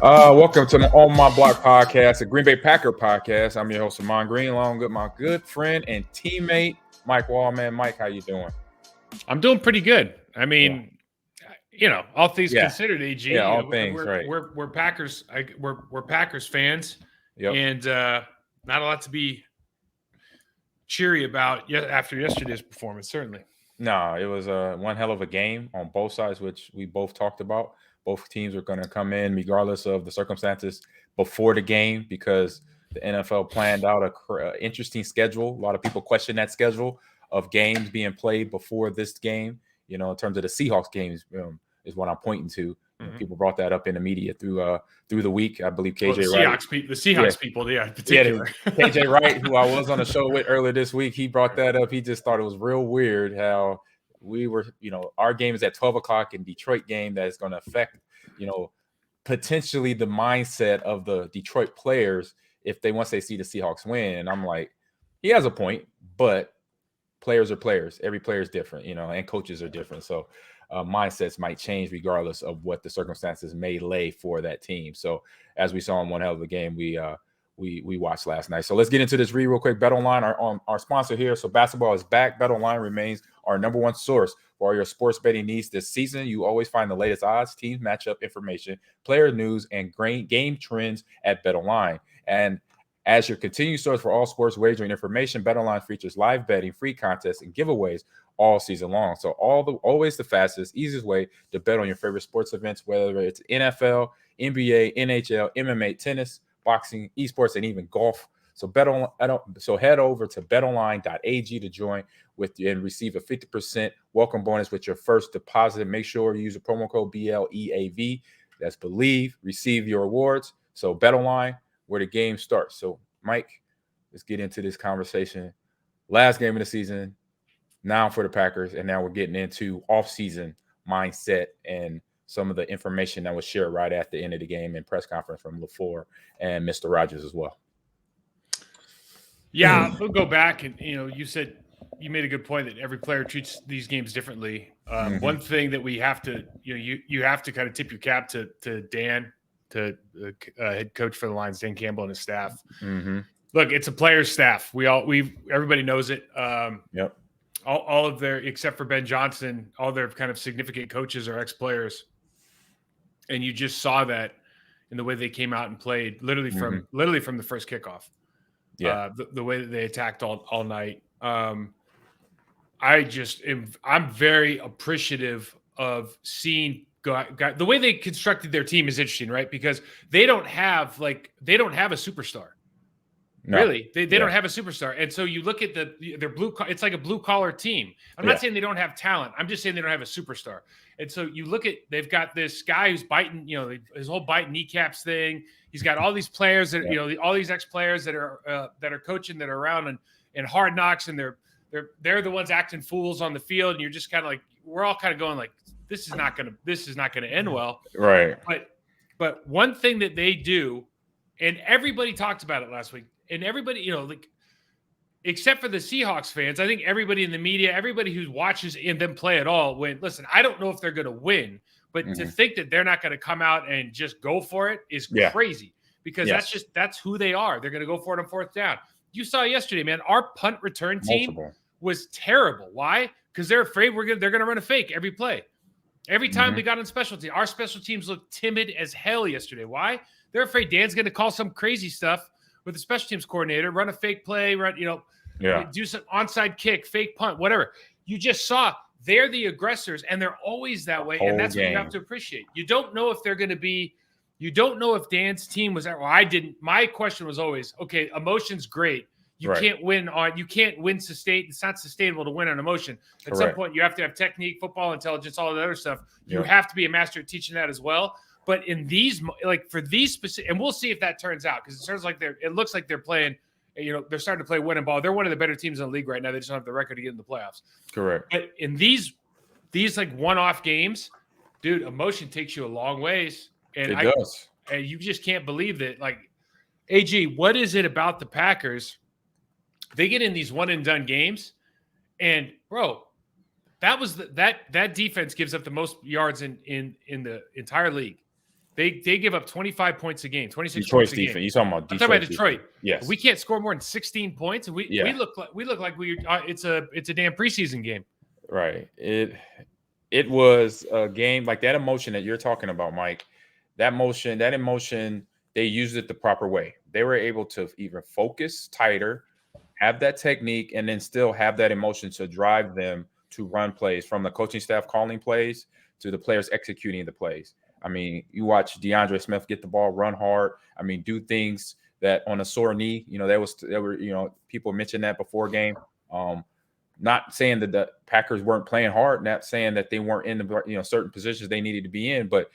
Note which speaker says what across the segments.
Speaker 1: Welcome to the On My Block podcast, a Green Bay Packer podcast. I'm your host, Ahman Green, along with my good friend and teammate, Mike Wahle. Mike, how you doing?
Speaker 2: I'm doing pretty good. I mean, all things
Speaker 1: Yeah.
Speaker 2: considered, AG.
Speaker 1: Yeah, all things,
Speaker 2: we're,
Speaker 1: right.
Speaker 2: We're Packers. We're Packers fans,
Speaker 1: Yep.
Speaker 2: and not a lot to be cheery about after yesterday's performance. Certainly.
Speaker 1: No, it was one hell of a game on both sides, which we both talked about. Both teams are going to come in regardless of the circumstances before the game because the NFL planned out a interesting schedule. A lot of people question that schedule of games being played before this game. In terms of the Seahawks games, is what I'm pointing to.
Speaker 2: Mm-hmm.
Speaker 1: People brought that up in the media through the week. I believe KJ
Speaker 2: the
Speaker 1: Wright,
Speaker 2: Seahawks people, in particular.
Speaker 1: KJ Wright, who I was on the show with earlier this week, he brought that up. He just thought it was real weird how we were, our game is at 12 o'clock in Detroit game that is going to affect, potentially the mindset of the Detroit players once they see the Seahawks win. And I'm like, he has a point, but players are players. Every player is different, and coaches are different. So mindsets might change regardless of what the circumstances may lay for that team. So as we saw in one hell of a game, we watched last night. So let's get into this real quick. BetOnline, our sponsor here. So basketball is back. BetOnline remains our number one source for all your sports betting needs this season. You always find the latest odds, team matchup information, player news, and game trends at BetOnline. And as your continued source for all sports wagering information, BetOnline features live betting, free contests, and giveaways all season long. So always the fastest, easiest way to bet on your favorite sports events, whether it's NFL, NBA, NHL, MMA, tennis, boxing, esports, and even golf. So head over to betonline.ag to join and receive a 50% welcome bonus with your first deposit. Make sure you use the promo code BLEAV. That's Believe. Receive your rewards. So BetOnline, where the game starts. So Mike, let's get into this conversation. Last game of the season, now for the Packers, and now we're getting into offseason mindset and some of the information that was shared right at the end of the game and press conference from LaFleur and Mr. Rodgers as well.
Speaker 2: Yeah, we'll go back and you made a good point that every player treats these games differently. One thing that we have to you have to kind of tip your cap to Dan, to head coach for the Lions, Dan Campbell and his staff.
Speaker 1: Mm-hmm.
Speaker 2: Look, it's a player's staff. Everybody knows it.
Speaker 1: Yep.
Speaker 2: All of their, except for Ben Johnson, all their kind of significant coaches are ex-players. And you just saw that in the way they came out and played, literally from the first kickoff.
Speaker 1: Yeah,
Speaker 2: the way that they attacked all night. I'm very appreciative of seeing the way they constructed their team is interesting, right? Because they don't have a superstar. No. Really, they don't have a superstar, and so you look at their it's like a blue collar team. I'm not saying they don't have talent. I'm just saying they don't have a superstar. And so you look at, they've got this guy who's biting, his whole biting kneecaps thing. He's got all these players that all these ex players that are coaching, that are around and Hard Knocks, and they're the ones acting fools on the field, and you're just kind of like, we're all kind of going like, this is not gonna end well,
Speaker 1: right?
Speaker 2: But one thing that they do, and everybody talked about it last week. And everybody, except for the Seahawks fans, I think everybody in the media, everybody who watches them play at all, listen, I don't know if they're going to win, but to think that they're not going to come out and just go for it is crazy, because that's who they are. They're going to go for it on fourth down. You saw yesterday, man, our punt return team was terrible. Why? Because they're afraid they're going to run a fake every play. Every time we got on special teams, our special teams looked timid as hell yesterday. Why? They're afraid Dan's going to call some crazy stuff with the special teams coordinator, run a fake play, do some onside kick, fake punt, whatever. You just saw they're the aggressors, and they're always that way, and that's what you have to appreciate. You don't know if they're going to be – you don't know if Dan's team was – well, I didn't – my question was always, okay, emotion's great. You can't win sustained. It's not sustainable to win on emotion. At some point, you have to have technique, football intelligence, all that other stuff. You have to be a master at teaching that as well. But in these, for these specific, and we'll see if that turns out, because it looks like they're playing, they're starting to play winning ball. They're one of the better teams in the league right now. They just don't have the record to get in the playoffs.
Speaker 1: Correct.
Speaker 2: But in these like one-off games, dude, emotion takes you a long ways. And
Speaker 1: it does.
Speaker 2: And you just can't believe that. Like, AG, what is it about the Packers? They get in these one-and-done games, and bro, that was that defense gives up the most yards in the entire league. They give up 25 points a game, 26
Speaker 1: Detroit's
Speaker 2: points a game.
Speaker 1: defense. You talking about
Speaker 2: I'm
Speaker 1: Detroit?
Speaker 2: talking about Detroit.
Speaker 1: Yes.
Speaker 2: We can't score more than 16 points, and we look like it's a damn preseason game.
Speaker 1: Right. It was a game like that emotion that you're talking about, Mike. That emotion, they used it the proper way. They were able to even focus tighter, have that technique, and then still have that emotion to drive them to run plays, from the coaching staff calling plays to the players executing the plays. I mean, you watch DeAndre Smith get the ball, run hard. I mean, do things that on a sore knee. There were people mentioned that before game. Not saying that the Packers weren't playing hard, not saying that they weren't in the certain positions they needed to be in, but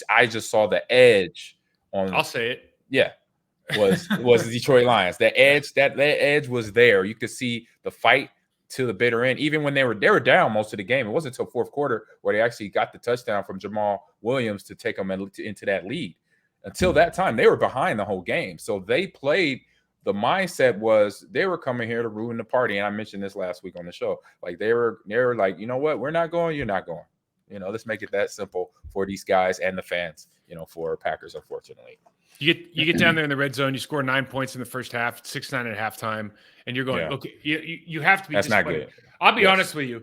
Speaker 1: I just saw the edge on.
Speaker 2: I'll say it.
Speaker 1: Yeah, was the Detroit Lions. The edge that edge was there. You could see the fight to the bitter end. Even when they were down most of the game, it wasn't until fourth quarter where they actually got the touchdown from Jamal Williams to take them into that lead. Until that time, they were behind the whole game. So they played. The mindset was they were coming here to ruin the party, and I mentioned this last week on the show. Like they were like, you know what, we're not going, you're not going. Let's make it that simple for these guys and the fans. For Packers, unfortunately.
Speaker 2: You get down there in the red zone, you score 9 points in the first half, 6-9 at halftime, and you're going, okay, you have to be.
Speaker 1: That's not good.
Speaker 2: I'll be honest with you.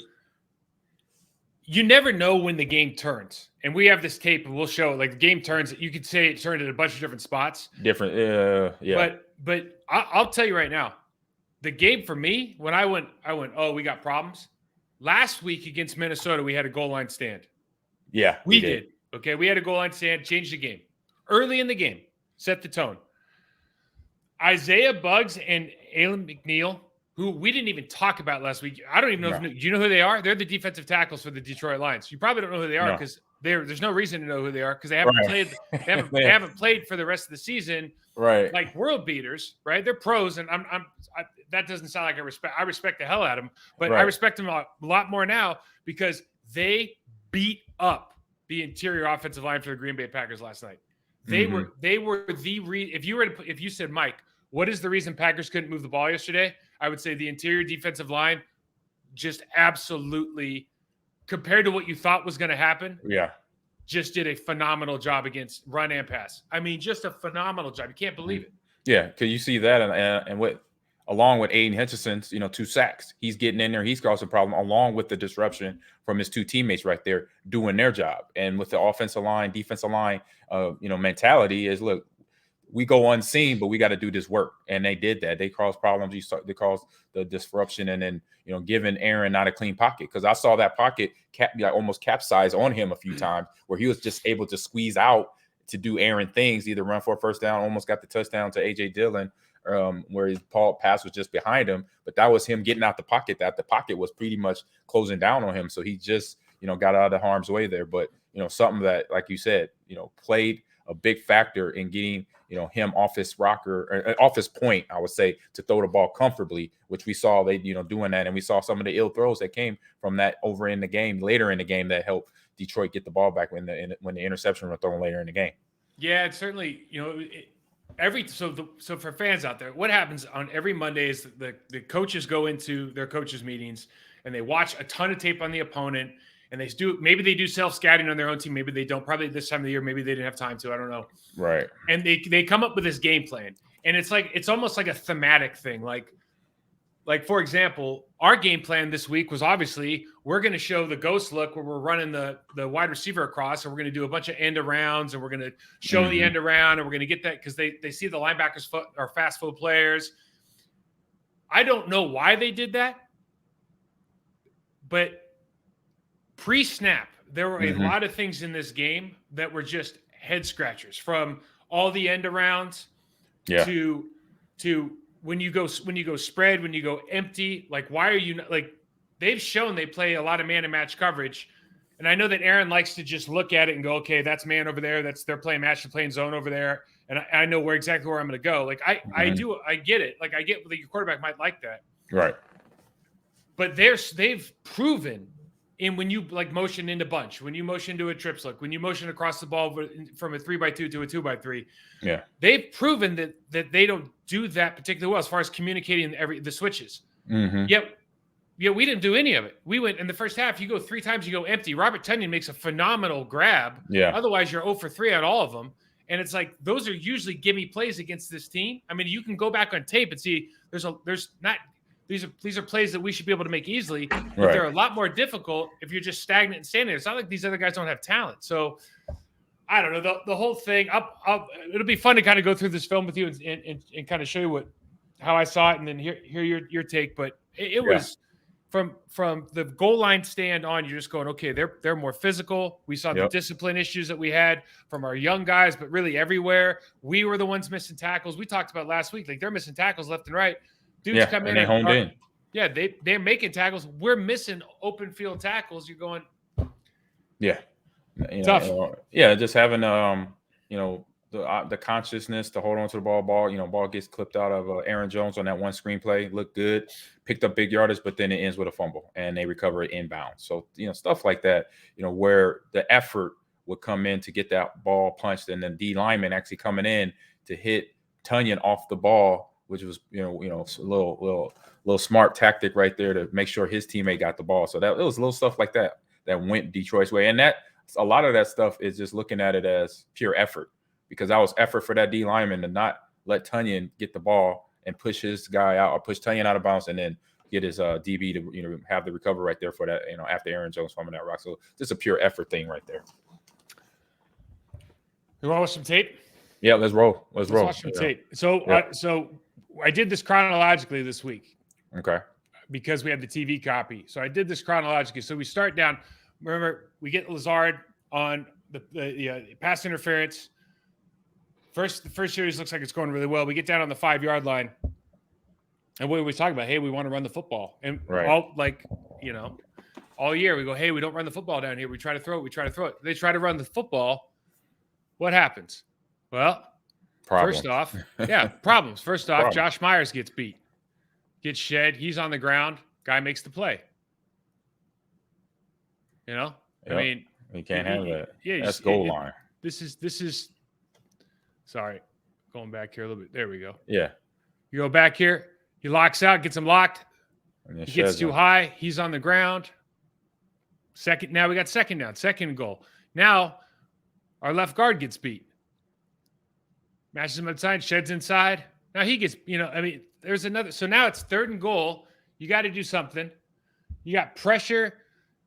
Speaker 2: You never know when the game turns. And we have this tape and we'll show it. Like the game turns, you could say it turned at a bunch of different spots.
Speaker 1: Different, yeah.
Speaker 2: But I'll tell you right now, the game for me, when I went, oh, we got problems. Last week against Minnesota, we had a goal line stand.
Speaker 1: Yeah,
Speaker 2: we did. Okay, we had a goal line stand, changed the game. Early in the game, set the tone. Isaiah Buggs and Alan McNeil, who we didn't even talk about last week. I don't even know. Do you know who they are? They're the defensive tackles for the Detroit Lions. You probably don't know who they are because there's no reason to know who they are because they haven't played. They haven't played for the rest of the season.
Speaker 1: Right,
Speaker 2: like world beaters. Right, they're pros, and that doesn't sound like I respect the hell out of them, but I respect them a lot more now because they beat up the interior offensive line for the Green Bay Packers last night. They were if you said, Mike, what is the reason Packers couldn't move the ball yesterday? I would say the interior defensive line just absolutely, compared to what you thought was going to happen, just did a phenomenal job against run and pass. I mean, just a phenomenal job. You can't believe it.
Speaker 1: Yeah, because you see that and what, along with Aiden Hutchinson's, 2 sacks. He's getting in there. He's causing a problem along with the disruption from his 2 teammates right there doing their job. And with the offensive line, defensive line, mentality is, look, we go unseen, but we got to do this work. And they did that. They caused problems. They caused the disruption and then, giving Aaron not a clean pocket. Because I saw that pocket almost capsize on him a few times where he was just able to squeeze out to do Aaron things, either run for a first down, almost got the touchdown to A.J. Dillon, where his pass was just behind him. But that was him getting out the pocket. That the pocket was pretty much closing down on him. So he just, got out of the harm's way there. But, something that, like you said, played a big factor in getting, him off his off his point, I would say, to throw the ball comfortably, which we saw they, doing that. And we saw some of the ill throws that came from that later in the game that helped Detroit get the ball back when the interception was thrown later in the game.
Speaker 2: Yeah, it's certainly, so for fans out there, what happens on every Monday is the coaches go into their coaches meetings and they watch a ton of tape on the opponent. And maybe they do self-scouting on their own team. Maybe they don't. Probably this time of the year, maybe they didn't have time to. I don't know.
Speaker 1: Right.
Speaker 2: And they come up with this game plan. And it's almost like a thematic thing. Like for example, our game plan this week was obviously we're going to show the ghost look where we're running the wide receiver across, and we're going to do a bunch of end arounds, and we're going to show the end around, and we're going to get that because they see the linebackers are fast foot players. I don't know why they did that, but pre-snap, there were a lot of things in this game that were just head scratchers, from all the end arounds to when you go spread, when you go empty. Like, why are you not, like, they've shown they play a lot of man and match coverage. And I know that Aaron likes to just look at it and go, okay, that's man over there. They're playing match, they're playing zone over there. And I know exactly where I'm going to go. Like I get it. Like I get that your quarterback might like that.
Speaker 1: Right.
Speaker 2: But they've proven when you like motion into bunch, when you motion to a trips look, when you motion across the ball from a 3x2 to a 2x3, they've proven that they don't do that particularly well as far as communicating the switches. Yet we didn't do any of it. We went in the first half. You go 3 times, you go empty. Robert Tonyan makes a phenomenal grab.
Speaker 1: Yeah.
Speaker 2: Otherwise, you're 0 for 3 on all of them. And it's like those are usually gimme plays against this team. I mean, you can go back on tape and see these are plays that we should be able to make easily, but they're a lot more difficult if you're just stagnant and standing there. It's not like these other guys don't have talent. So I don't know the whole thing. It'll be fun to kind of go through this film with you and kind of show you how I saw it, and then hear your take. But it was from the goal line stand on, you're just going, okay, they're more physical. We saw the discipline issues that we had from our young guys, but really everywhere. We were the ones missing tackles. We talked about last week, like they're missing tackles left and right. Dudes come in
Speaker 1: and honed in.
Speaker 2: Yeah, they're making tackles. We're missing open field tackles. You're going,
Speaker 1: tough. Just having the consciousness to hold on to the ball. Ball gets clipped out of Aaron Jones on that one screenplay. Looked good, picked up big yardage, but then it ends with a fumble, and they recover it inbound. So stuff like that. Where the effort would come in to get that ball punched, and then D lineman actually coming in to hit Tonyan off the ball, which was a little smart tactic right there to make sure his teammate got the ball. So it was little stuff like that went Detroit's way, and that a lot of that stuff is just looking at it as pure effort, because that was effort for that D lineman to not let Tonyan get the ball and push his guy out, or push Tonyan out of bounds, and then get his DB to have the recovery right there for that, after Aaron Jones fumbling that rock. So just a pure effort thing right there.
Speaker 2: You want to watch some tape?
Speaker 1: Yeah, let's roll. Let's roll.
Speaker 2: Watch some tape. So I did this chronologically this week.
Speaker 1: Okay.
Speaker 2: Because we have the TV copy. So I did this chronologically. So we start down. Remember, we get Lazard on the pass interference. The first series looks like it's going really well. We get down on the 5-yard line. And what we talk about, hey, we want to run the football. And all year we go, hey, we don't run the football down here. We try to throw it. They try to run the football. What happens? Well,
Speaker 1: problems.
Speaker 2: Problems. First off, Josh Myers gets beat. Gets shed. He's on the ground. Guy makes the play. I mean,
Speaker 1: you can't have that.
Speaker 2: Yeah,
Speaker 1: that's goal line.
Speaker 2: This is. Sorry, going back here a little bit. There we go.
Speaker 1: Yeah.
Speaker 2: You go back here. He locks out, gets him locked. He gets too high. He's on the ground. Now we got second down. Second goal. Now our left guard gets beat. Matches him outside. Sheds inside. Now he gets. There's another. So now it's 3rd and goal. You got to do something. You got pressure.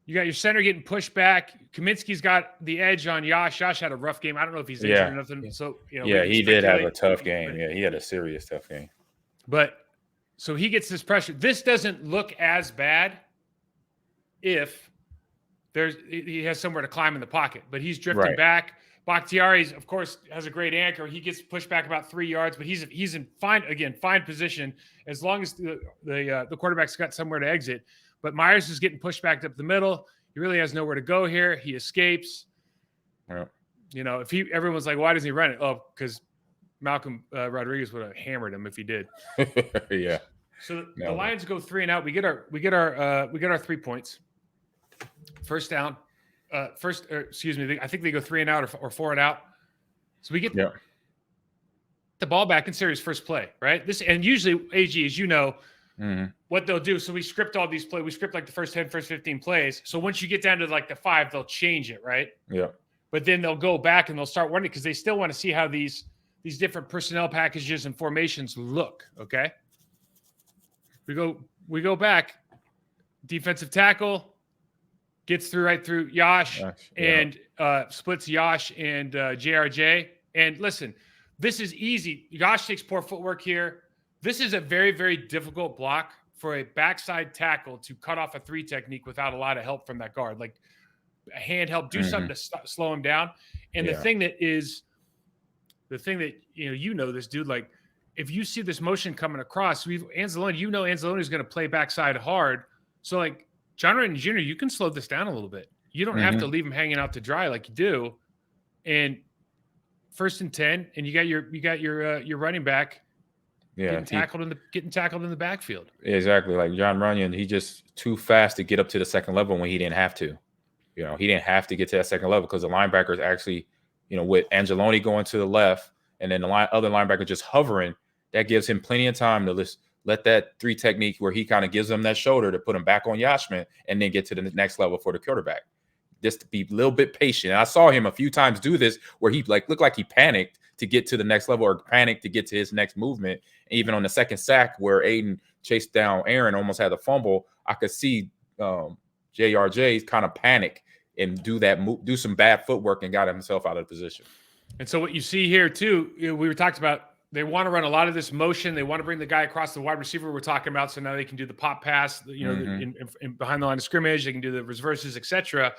Speaker 2: You got your center getting pushed back. Kaminsky's got the edge on Yash. Yash had a rough game. I don't know if he's injured or nothing. So
Speaker 1: he did have a tough game. He had a serious tough game.
Speaker 2: But so he gets this pressure. This doesn't look as bad if he has somewhere to climb in the pocket. But he's drifting back. Bakhtiari's, of course, has a great anchor. He gets pushed back about 3 yards, but he's in fine position as long as the quarterback's got somewhere to exit. But Myers is getting pushed back up the middle. He really has nowhere to go here. He escapes.
Speaker 1: Yeah.
Speaker 2: Everyone's like, why doesn't he run it? Oh, because Malcolm Rodriguez would have hammered him if he did.
Speaker 1: Yeah.
Speaker 2: So the Lions go 3 and out. We get our 3 points. First down. I think they go 3 and out or 4 and out. So we get the ball back in series first play, right? And usually, AG, as you know, what they'll do. So we script all these plays. We script like the first 10, first 15 plays. So once you get down to like the 5, they'll change it, right?
Speaker 1: Yeah.
Speaker 2: But then they'll go back and they'll start wondering because they still want to see how these different personnel packages and formations look. Okay. We go back. Defensive tackle. Gets right through Yash and splits Yash and JRJ. And listen, this is easy. Yash takes poor footwork here. This is a very, very difficult block for a backside tackle to cut off a 3 technique without a lot of help from that guard. Like a hand help, do something to slow him down. And the thing that this dude, like if you see this motion coming across, Anzalone is going to play backside hard. So like, John Renton Jr., you can slow this down a little bit. You don't have to leave him hanging out to dry like you do. And 1st and 10, and you got your running back getting tackled in the backfield.
Speaker 1: Exactly. Like John Runyon, he just too fast to get up to the second level when he didn't have to. He didn't have to get to that second level because the linebackers actually, with Angeloni going to the left and then the other linebacker just hovering, that gives him plenty of time to let that 3 technique where he kind of gives him that shoulder to put him back on Yashman and then get to the next level for the quarterback. Just to be a little bit patient. And I saw him a few times do this where he looked like he panicked to get to the next level or panicked to get to his next movement. And even on the second sack where Aiden chased down Aaron, almost had a fumble, I could see JRJ kind of panic and do some bad footwork and got himself out of position.
Speaker 2: And so what you see here too, we were talking about, they want to run a lot of this motion. They want to bring the guy across the wide receiver we're talking about. So now they can do the pop pass, in behind the line of scrimmage. They can do the reverses, etc.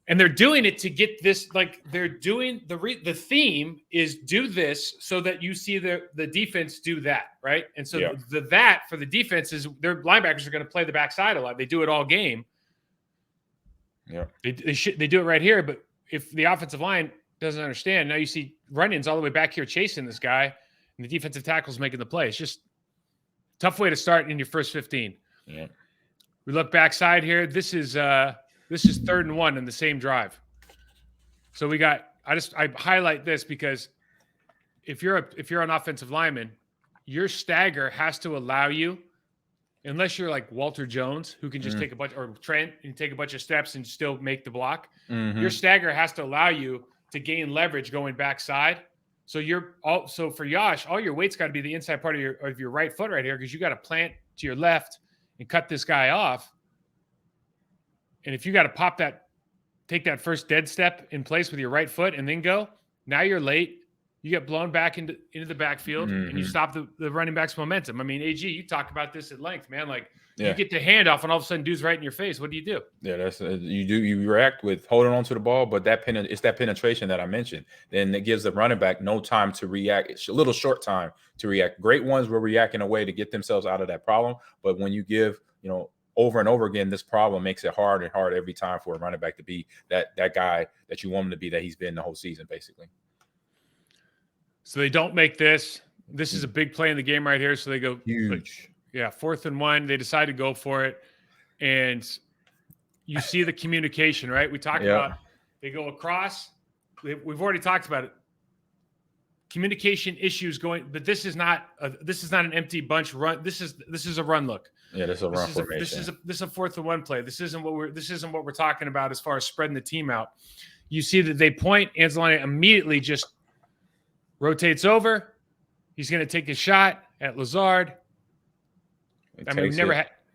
Speaker 2: And they're doing it to get this, like they're doing the theme is do this so that you see the defense do that, right? And so that for the defense is their linebackers are going to play the backside a lot. They do it all game.
Speaker 1: Yeah,
Speaker 2: they do it right here. But if the offensive line doesn't understand, now you see run-ins all the way back here chasing this guy, and the defensive tackle's making the play. It's just a tough way to start in your first 15.
Speaker 1: Yeah.
Speaker 2: We look backside here. This is 3rd and 1 in the same drive. So we got. I highlight this because if you're an offensive lineman, your stagger has to allow you, unless you're like Walter Jones, who can just take a bunch, or Trent, and take a bunch of steps and still make the block. Your stagger has to allow you to gain leverage going backside. So so for Yash, all your weight's got to be the inside part of your right foot right here, because you got to plant to your left and cut this guy off. And if you got to take that first dead step in place with your right foot and then go, now you're late. You get blown back into the backfield and you stop the running back's momentum. I mean, AG, you talk about this at length, man. Like you get the handoff and all of a sudden dude's right in your face. What do you do?
Speaker 1: Yeah, that's you react with holding on to the ball, but it's that penetration that I mentioned. Then it gives the running back no time to react. It's a little short time to react. Great ones will react in a way to get themselves out of that problem. But when you give, over and over again, this problem makes it hard and hard every time for a running back to be that guy that you want him to be, that he's been the whole season, basically.
Speaker 2: So they don't make this. This is a big play in the game right here. So they go
Speaker 1: huge.
Speaker 2: 4th and 1. They decide to go for it. And you see the communication, right? We talked about they go across. We've already talked about it. Communication issues going, but this is not an empty bunch run. This is a run look.
Speaker 1: Yeah, this is a run formation.
Speaker 2: This is a 4th and 1 play. This isn't what we're talking about as far as spreading the team out. You see that they point. Anzalone immediately just rotates over. He's going to take a shot at Lazard. I mean,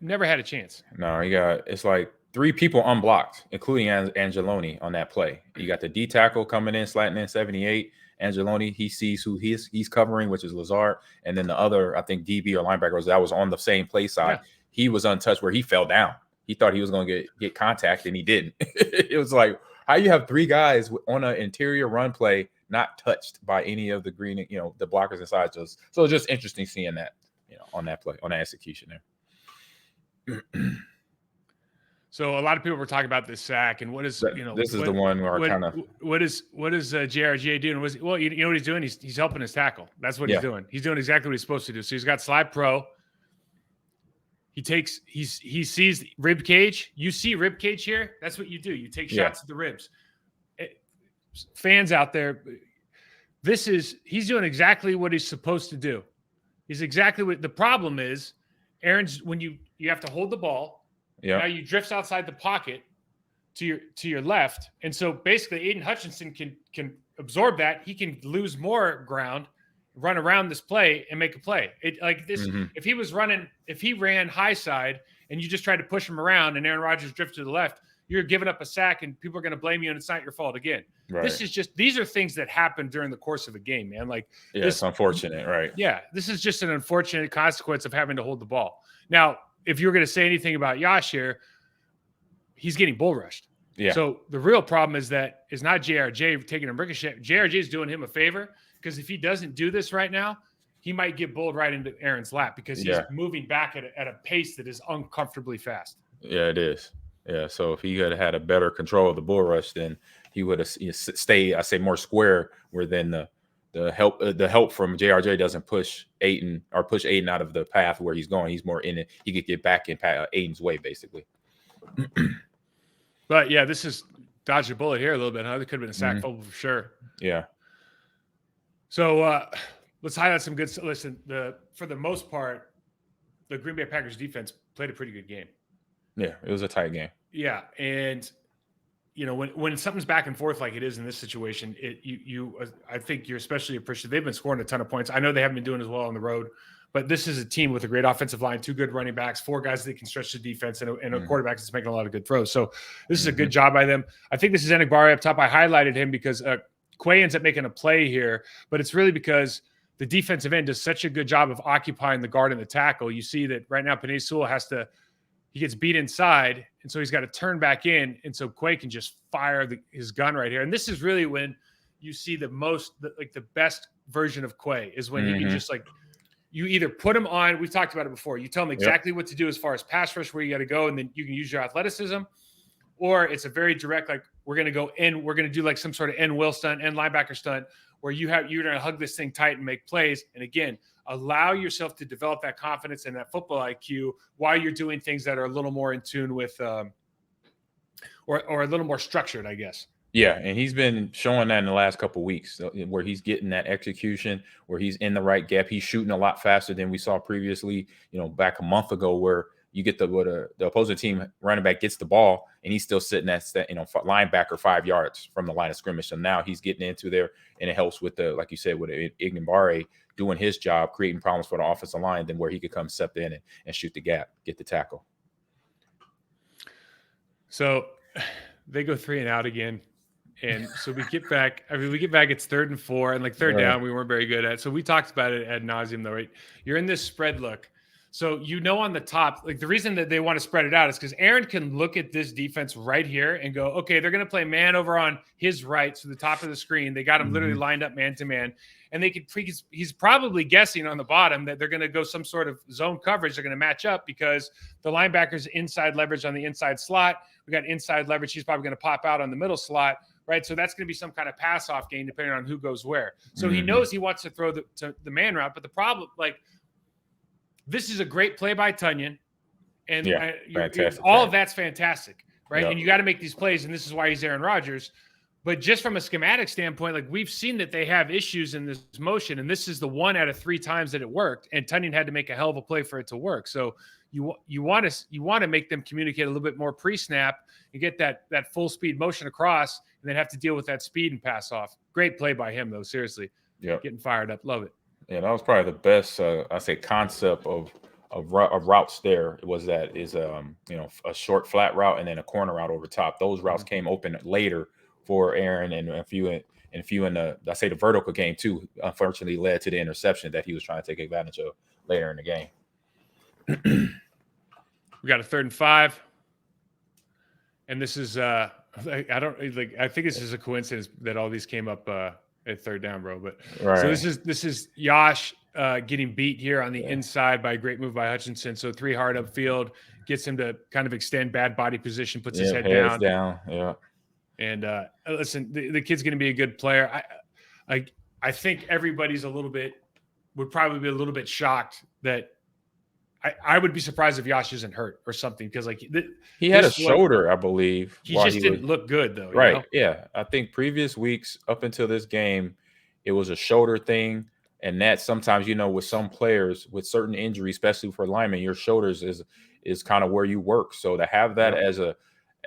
Speaker 2: never had a chance.
Speaker 1: No, it's like 3 people unblocked, including Angeloni on that play. You got the D tackle coming in, slanting in 78. Angeloni, he sees who he's covering, which is Lazard, and then the other, I think DB or linebacker that was on the same play side. Yeah. He was untouched where he fell down. He thought he was going to get contact, and he didn't. It was like, how you have 3 guys on an interior run play not touched by any of the green, the blockers inside. So it's just interesting seeing that, on that play, on that execution there.
Speaker 2: So a lot of people were talking about this sack and what is,
Speaker 1: this is the one where
Speaker 2: what is JRJ doing? You know what he's doing? He's helping his tackle. That's what he's doing. He's doing exactly what he's supposed to do. So he's got slide pro. He sees rib cage. You see rib cage here. That's what you do. You take shots at the ribs. Fans out there, he's doing exactly what he's supposed to do. He's exactly what the problem is. Aaron's when you have to hold the ball. Yeah. Now you drift outside the pocket to your left, and so basically Aiden Hutchinson can absorb that. He can lose more ground, run around this play, and make a play. If he ran high side and you just tried to push him around, and Aaron Rodgers drifted to the left, you're giving up a sack, and people are going to blame you, and it's not your fault again. Right. These are things that happen during the course of a game, man. Like
Speaker 1: it's unfortunate, right?
Speaker 2: Yeah, this is just an unfortunate consequence of having to hold the ball. Now, if you were going to say anything about Yash here, he's getting bull rushed. Yeah. So the real problem is not JRJ taking a ricochet. JRJ is doing him a favor, because if he doesn't do this right now, he might get bulled right into Aaron's lap, because he's moving back at a pace that is uncomfortably fast.
Speaker 1: Yeah, it is. Yeah. So if he had a better control of the bull rush, then he would have stayed, I say, more square, where then the help from JRJ doesn't push Aiden out of the path where he's going. He's more in it. He could get back in Aiden's way, basically.
Speaker 2: But yeah, this is dodged a bullet here a little bit, huh? There could have been a sack fumble for sure.
Speaker 1: Yeah.
Speaker 2: So let's highlight some good. Listen, for the most part, the Green Bay Packers defense played a pretty good game.
Speaker 1: Yeah, it was a tight game.
Speaker 2: Yeah, and when something's back and forth like it is in this situation, I think you're especially appreciative. They've been scoring a ton of points. I know they haven't been doing as well on the road, but this is a team with a great offensive line, 2 good running backs, 4 guys that can stretch the defense, and a quarterback that's making a lot of good throws. So this is a good job by them. I think this is Enigbari up top. I highlighted him because Quay ends up making a play here, but it's really because the defensive end does such a good job of occupying the guard and the tackle. You see that right now Penei Sewell he gets beat inside, and so he's got to turn back in, and so Quay can just fire his gun right here. And this is really when you see the best version of Quay is when he can just you either put him on. We've talked about it before. You tell him exactly what to do as far as pass rush, where you got to go, and then you can use your athleticism. Or it's a very direct, we're going to go in, we're going to do some sort of end will stunt, end linebacker stunt, where you're going to hug this thing tight and make plays. And again, allow yourself to develop that confidence and that football IQ while you're doing things that are a little more in tune with, or a little more structured, I guess.
Speaker 1: Yeah, and he's been showing that in the last couple of weeks, where he's getting that execution, where he's in the right gap. He's shooting a lot faster than we saw previously, back a month ago, where you get the opposing team running back gets the ball and he's still sitting at linebacker 5 yards from the line of scrimmage. So now he's getting into there, and it helps with like you said, with Enigbari doing his job, creating problems for the offensive line, then where he could come step in and shoot the gap, get the tackle.
Speaker 2: So they go 3 and out again. And so we get back. It's 3rd and 4, and third down, we weren't very good at. So we talked about it ad nauseum, though, right? You're in this spread look. So on the top, the reason that they want to spread it out is because Aaron can look at this defense right here and go, okay, they're going to play man over on his right, so the top of the screen. They got him literally lined up man to man, and he's probably guessing on the bottom that they're going to go some sort of zone coverage. They're going to match up because the linebacker's inside leverage on the inside slot. We got inside leverage. He's probably going to pop out on the middle slot, right? So that's going to be some kind of pass off game depending on who goes where. So he knows he wants to throw the man route, but the problem, this is a great play by Tunyon, and all of that's fantastic, right? Yep. And you got to make these plays, and this is why he's Aaron Rodgers. But just from a schematic standpoint, we've seen that they have issues in this motion, and this is the 1 out of 3 times that it worked, and Tunyon had to make a hell of a play for it to work. So you want to make them communicate a little bit more pre-snap and get that full speed motion across, and then have to deal with that speed and pass off. Great play by him, though. Seriously, getting fired up, love it.
Speaker 1: Yeah, that was probably the best, concept of routes there. Was that is a short flat route and then a corner route over top. Those routes came open later for Aaron, and a few in the vertical game too. Unfortunately, led to the interception that he was trying to take advantage of later in the game.
Speaker 2: We got a 3rd and 5, and this is I think this is a coincidence that all these came up at 3rd down, bro. But so this is Yash getting beat here on the inside by a great move by Hutchinson. So 3 hard upfield gets him to kind of extend bad body position, puts his head down.
Speaker 1: Yeah.
Speaker 2: And listen, the kid's going to be a good player. I think everybody's would probably be a little bit shocked that I would be surprised if Yash isn't hurt or something, because
Speaker 1: he had a shoulder, I believe.
Speaker 2: He just didn't look good though.
Speaker 1: Right. Yeah. I think previous weeks up until this game, it was a shoulder thing. And that sometimes, with some players with certain injuries, especially for linemen, your shoulders is kind of where you work. So to have that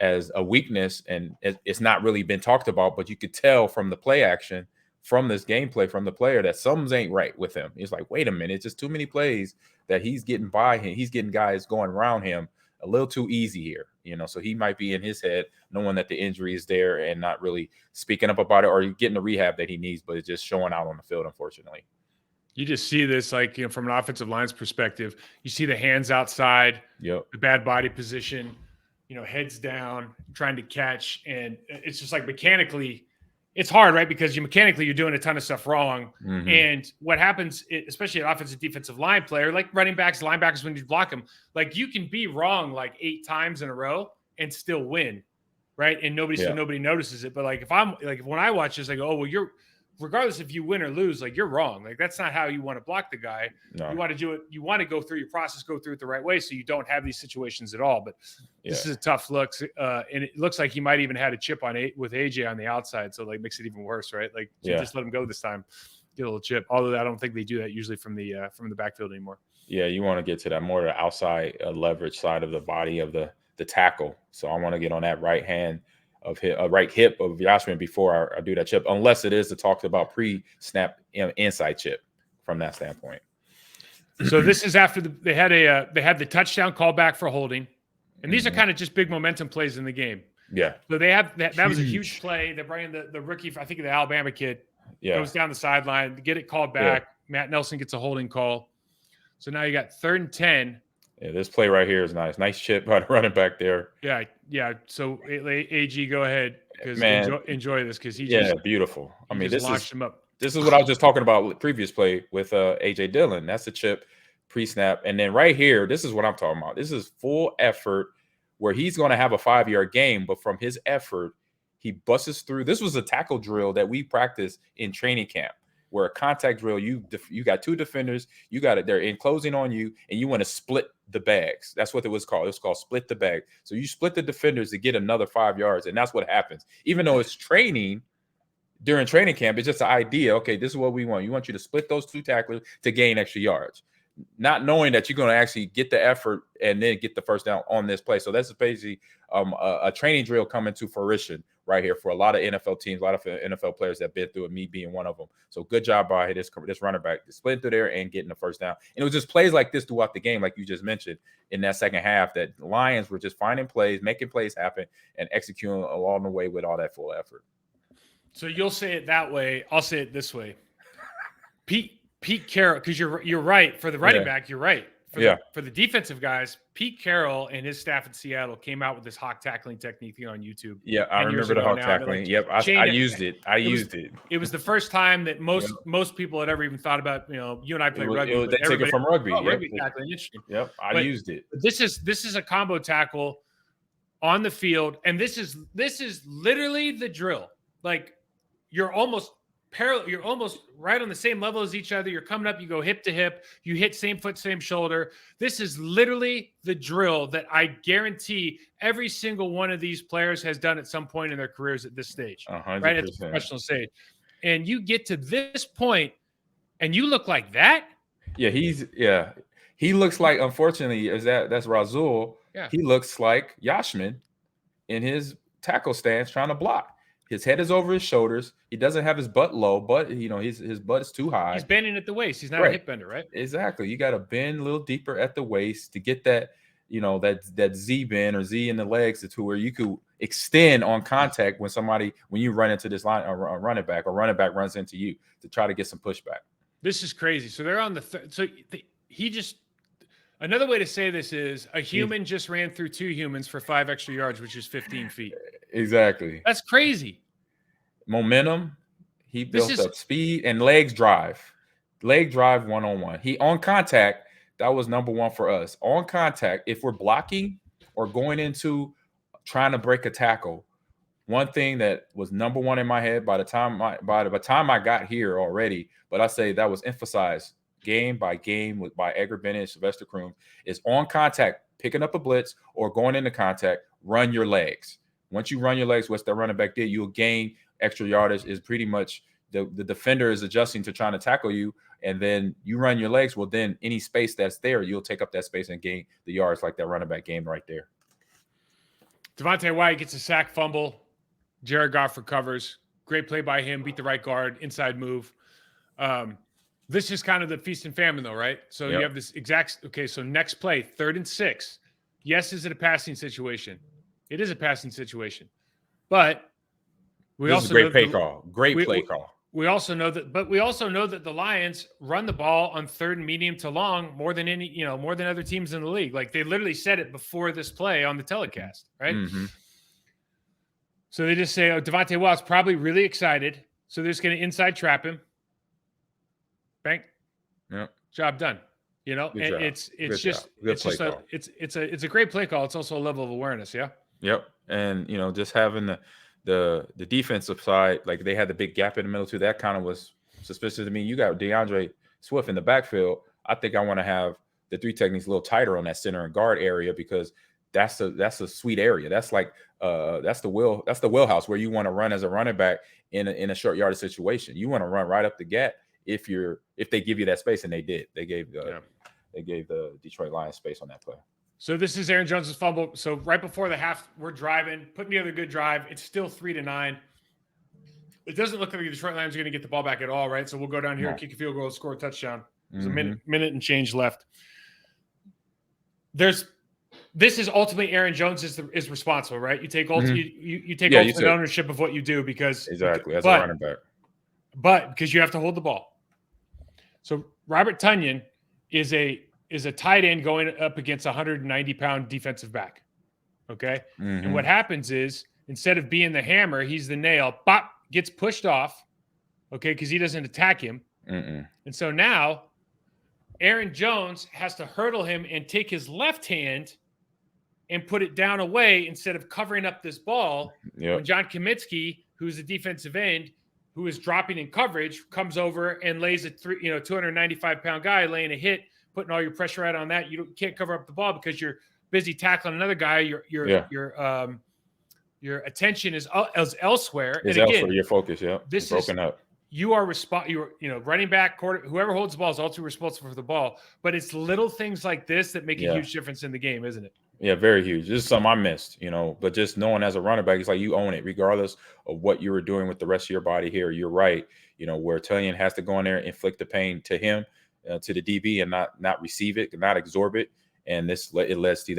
Speaker 1: as a weakness, and it's not really been talked about, but you could tell from the play action, from this gameplay, from the player, that something's ain't right with him. He's like, wait a minute, it's just too many plays that he's getting by him. He's getting guys going around him a little too easy here, so he might be in his head knowing that the injury is there and not really speaking up about it or getting the rehab that he needs, but it's just showing out on the field, unfortunately.
Speaker 2: You just see this, from an offensive line's perspective, you see the hands outside, the bad body position, heads down, trying to catch. And it's just mechanically, it's hard, right? Because you're doing a ton of stuff wrong. And what happens, especially an offensive defensive line player, like running backs, linebackers, when you block them, you can be wrong 8 times in a row and still win, right? And nobody notices it. But when I watch this, I go, oh, well, you're, regardless if you win or lose, you're wrong. That's not how you want to block the guy. No. You want to do it. You want to go through your process, go through it the right way, so you don't have these situations at all. But this is a tough look, and it looks like he might even had a chip on with AJ on the outside, so makes it even worse, right? Just let him go this time, get a little chip. Although I don't think they do that usually from the backfield anymore.
Speaker 1: Yeah, you want to get to that more the outside leverage side of the body of the tackle. So I want to get on that right hand of right hip of Yashman before I do that chip, unless it is to talk about pre-snap inside chip from that standpoint.
Speaker 2: So this is after they had the touchdown call back for holding, and these are kind of just big momentum plays in the game.
Speaker 1: Yeah.
Speaker 2: So they have that was a huge play. They bring in the rookie, I think the Alabama kid, goes down the sideline, get it called back. Matt Nelson gets a holding call. So now you got 3rd and 10.
Speaker 1: Yeah, this play right here is nice. Nice chip by the running back there.
Speaker 2: Yeah. So AG, go ahead, because enjoy this, because he
Speaker 1: beautiful. I mean, this
Speaker 2: launched him up.
Speaker 1: This is what I was just talking about previous play with AJ Dillon. That's the chip pre-snap, and then right here, this is what I'm talking about. This is full effort where he's going to have a 5-yard gain, but from his effort, he busts through. This was a tackle drill that we practiced in training camp, where a contact drill, you got 2 defenders, you got it, they're enclosing on you, and you want to split the bags. That's what it was called. It was called split the bag. So you split the defenders to get another 5 yards, and that's what happens. Even though it's training, during training camp, it's just an idea. Okay, this is what we want. You want you to split those 2 tacklers to gain extra yards, not knowing that you're going to actually get the effort and then get the first down on this play. So that's basically a training drill coming to fruition right here for a lot of NFL teams, a lot of NFL players that have been through it, me being one of them. So good job by this running back, splitting through there and getting the first down. And it was just plays like this throughout the game, like you just mentioned, in that second half, that the Lions were just finding plays, making plays happen, and executing along the way with all that full effort.
Speaker 2: So you'll say it that way. I'll say it this way. Pete Carroll, because you're right. For the running back, you're right. For the defensive guys, Pete Carroll and his staff in Seattle came out with this hawk tackling technique on YouTube.
Speaker 1: Yeah, I remember the hawk tackling. Yep, I used it. It
Speaker 2: was the first time that most people had ever even thought about. You and I played rugby.
Speaker 1: They took it from rugby.
Speaker 2: Rugby tackling, interesting.
Speaker 1: Yep, I used it.
Speaker 2: This is a combo tackle on the field, and this is literally the drill. Like, you're almost parallel. You're almost right on the same level as each other. You're coming up. You go hip to hip. You hit same foot, same shoulder. This is literally the drill that I guarantee every single one of these players has done at some point in their careers at this stage,
Speaker 1: 100%.
Speaker 2: right at the professional stage. And you get to this point, and you look like that.
Speaker 1: Yeah, he looks like, unfortunately, that's Razul.
Speaker 2: Yeah.
Speaker 1: He looks like Yashman in his tackle stance trying to block. His head is over his shoulders. He doesn't have his butt low, but his butt is too high.
Speaker 2: He's bending at the waist. He's not a hip bender, right?
Speaker 1: Exactly. You got to bend a little deeper at the waist to get that, that Z bend or Z in the legs to where you could extend on contact when you run into this line, a running back runs into you to try to get some pushback.
Speaker 2: This is crazy. So they're on another way to say this is a human just ran through 2 humans for 5 extra yards, which is 15 feet.
Speaker 1: Exactly.
Speaker 2: That's crazy.
Speaker 1: Momentum. He built up speed and leg drive one-on-one. He on contact. That was number 1 for us. On contact, if we're blocking or going into trying to break a tackle, one thing that was number 1 in my head by the time I got here already, but I say that was emphasized game by game by Edgar Bennett, Sylvester Croom, is on contact, picking up a blitz or going into contact, run your legs. Once you run your legs, what's the running back did, you'll gain extra yardage. Is pretty much the defender is adjusting to trying to tackle you, and then you run your legs. Well, then any space that's there, you'll take up that space and gain the yards like that running back game right there.
Speaker 2: Devontae Wyatt gets a sack fumble. Jared Goff recovers. Great play by him. Beat the right guard. Inside move. This is kind of the feast and famine, though, right? So you have this exact. Okay, so next play, 3rd and 6. Yes, is it a passing situation? It is a passing situation, but we
Speaker 1: this
Speaker 2: also
Speaker 1: is a great play call. Great play call.
Speaker 2: We also know that the Lions run the ball on 3rd and medium to long more than other teams in the league. Like, they literally said it before this play on the telecast, right?
Speaker 1: Mm-hmm.
Speaker 2: So they just say, Devontae Wyatt's probably really excited, so they're just going to inside trap him. Bang.
Speaker 1: Yep.
Speaker 2: Job done. It's a great play call. It's also a level of awareness. Yeah.
Speaker 1: Yep. And just having the defensive side, like they had the big gap in the middle too. That kind of was suspicious to me. You got DeAndre Swift in the backfield. I think I want to have the 3 techniques a little tighter on that center and guard area, because that's a sweet area. That's like that's the wheelhouse where you want to run as a running back in a short yardage situation. You want to run right up the gap if they give you that space, and they did. They gave they gave the Detroit Lions space on that play.
Speaker 2: So this is Aaron Jones' fumble. So right before the half, we're driving, putting together a good drive. It's still 3-9. It doesn't look like the Detroit Lions are going to get the ball back at all, right? So we'll go down here, kick a field goal, score a touchdown. There's a minute and change left. This is ultimately Aaron Jones is responsible, right? You take you take ultimate ownership of what you do because
Speaker 1: as a running back.
Speaker 2: But because you have to hold the ball. So Robert Tonyan is a tight end going up against a 190-pound defensive back. Okay. And what happens is instead of being the hammer, he's the nail. Bop, gets pushed off. Okay, because he doesn't attack him. And so now Aaron Jones has to hurdle him and take his left hand and put it down away instead of covering up this ball. When John Kaminsky, who's a defensive end, who is dropping in coverage, comes over and lays a 295-pound guy laying a hit, putting all your pressure out on that. You can't cover up the ball because you're busy tackling another guy. Your attention is elsewhere.
Speaker 1: It's elsewhere. Your focus,
Speaker 2: this is broken up. You are running back, whoever holds the ball is ultimately responsible for the ball. But it's little things like this that make a huge difference in the game, isn't it?
Speaker 1: Yeah, very huge. This is something I missed, but just knowing as a running back, it's like you own it, regardless of what you were doing with the rest of your body here. You're right. Where Tonyan has to go in there and inflict the pain to him, to the DB, and not receive it, not absorb it. And leads to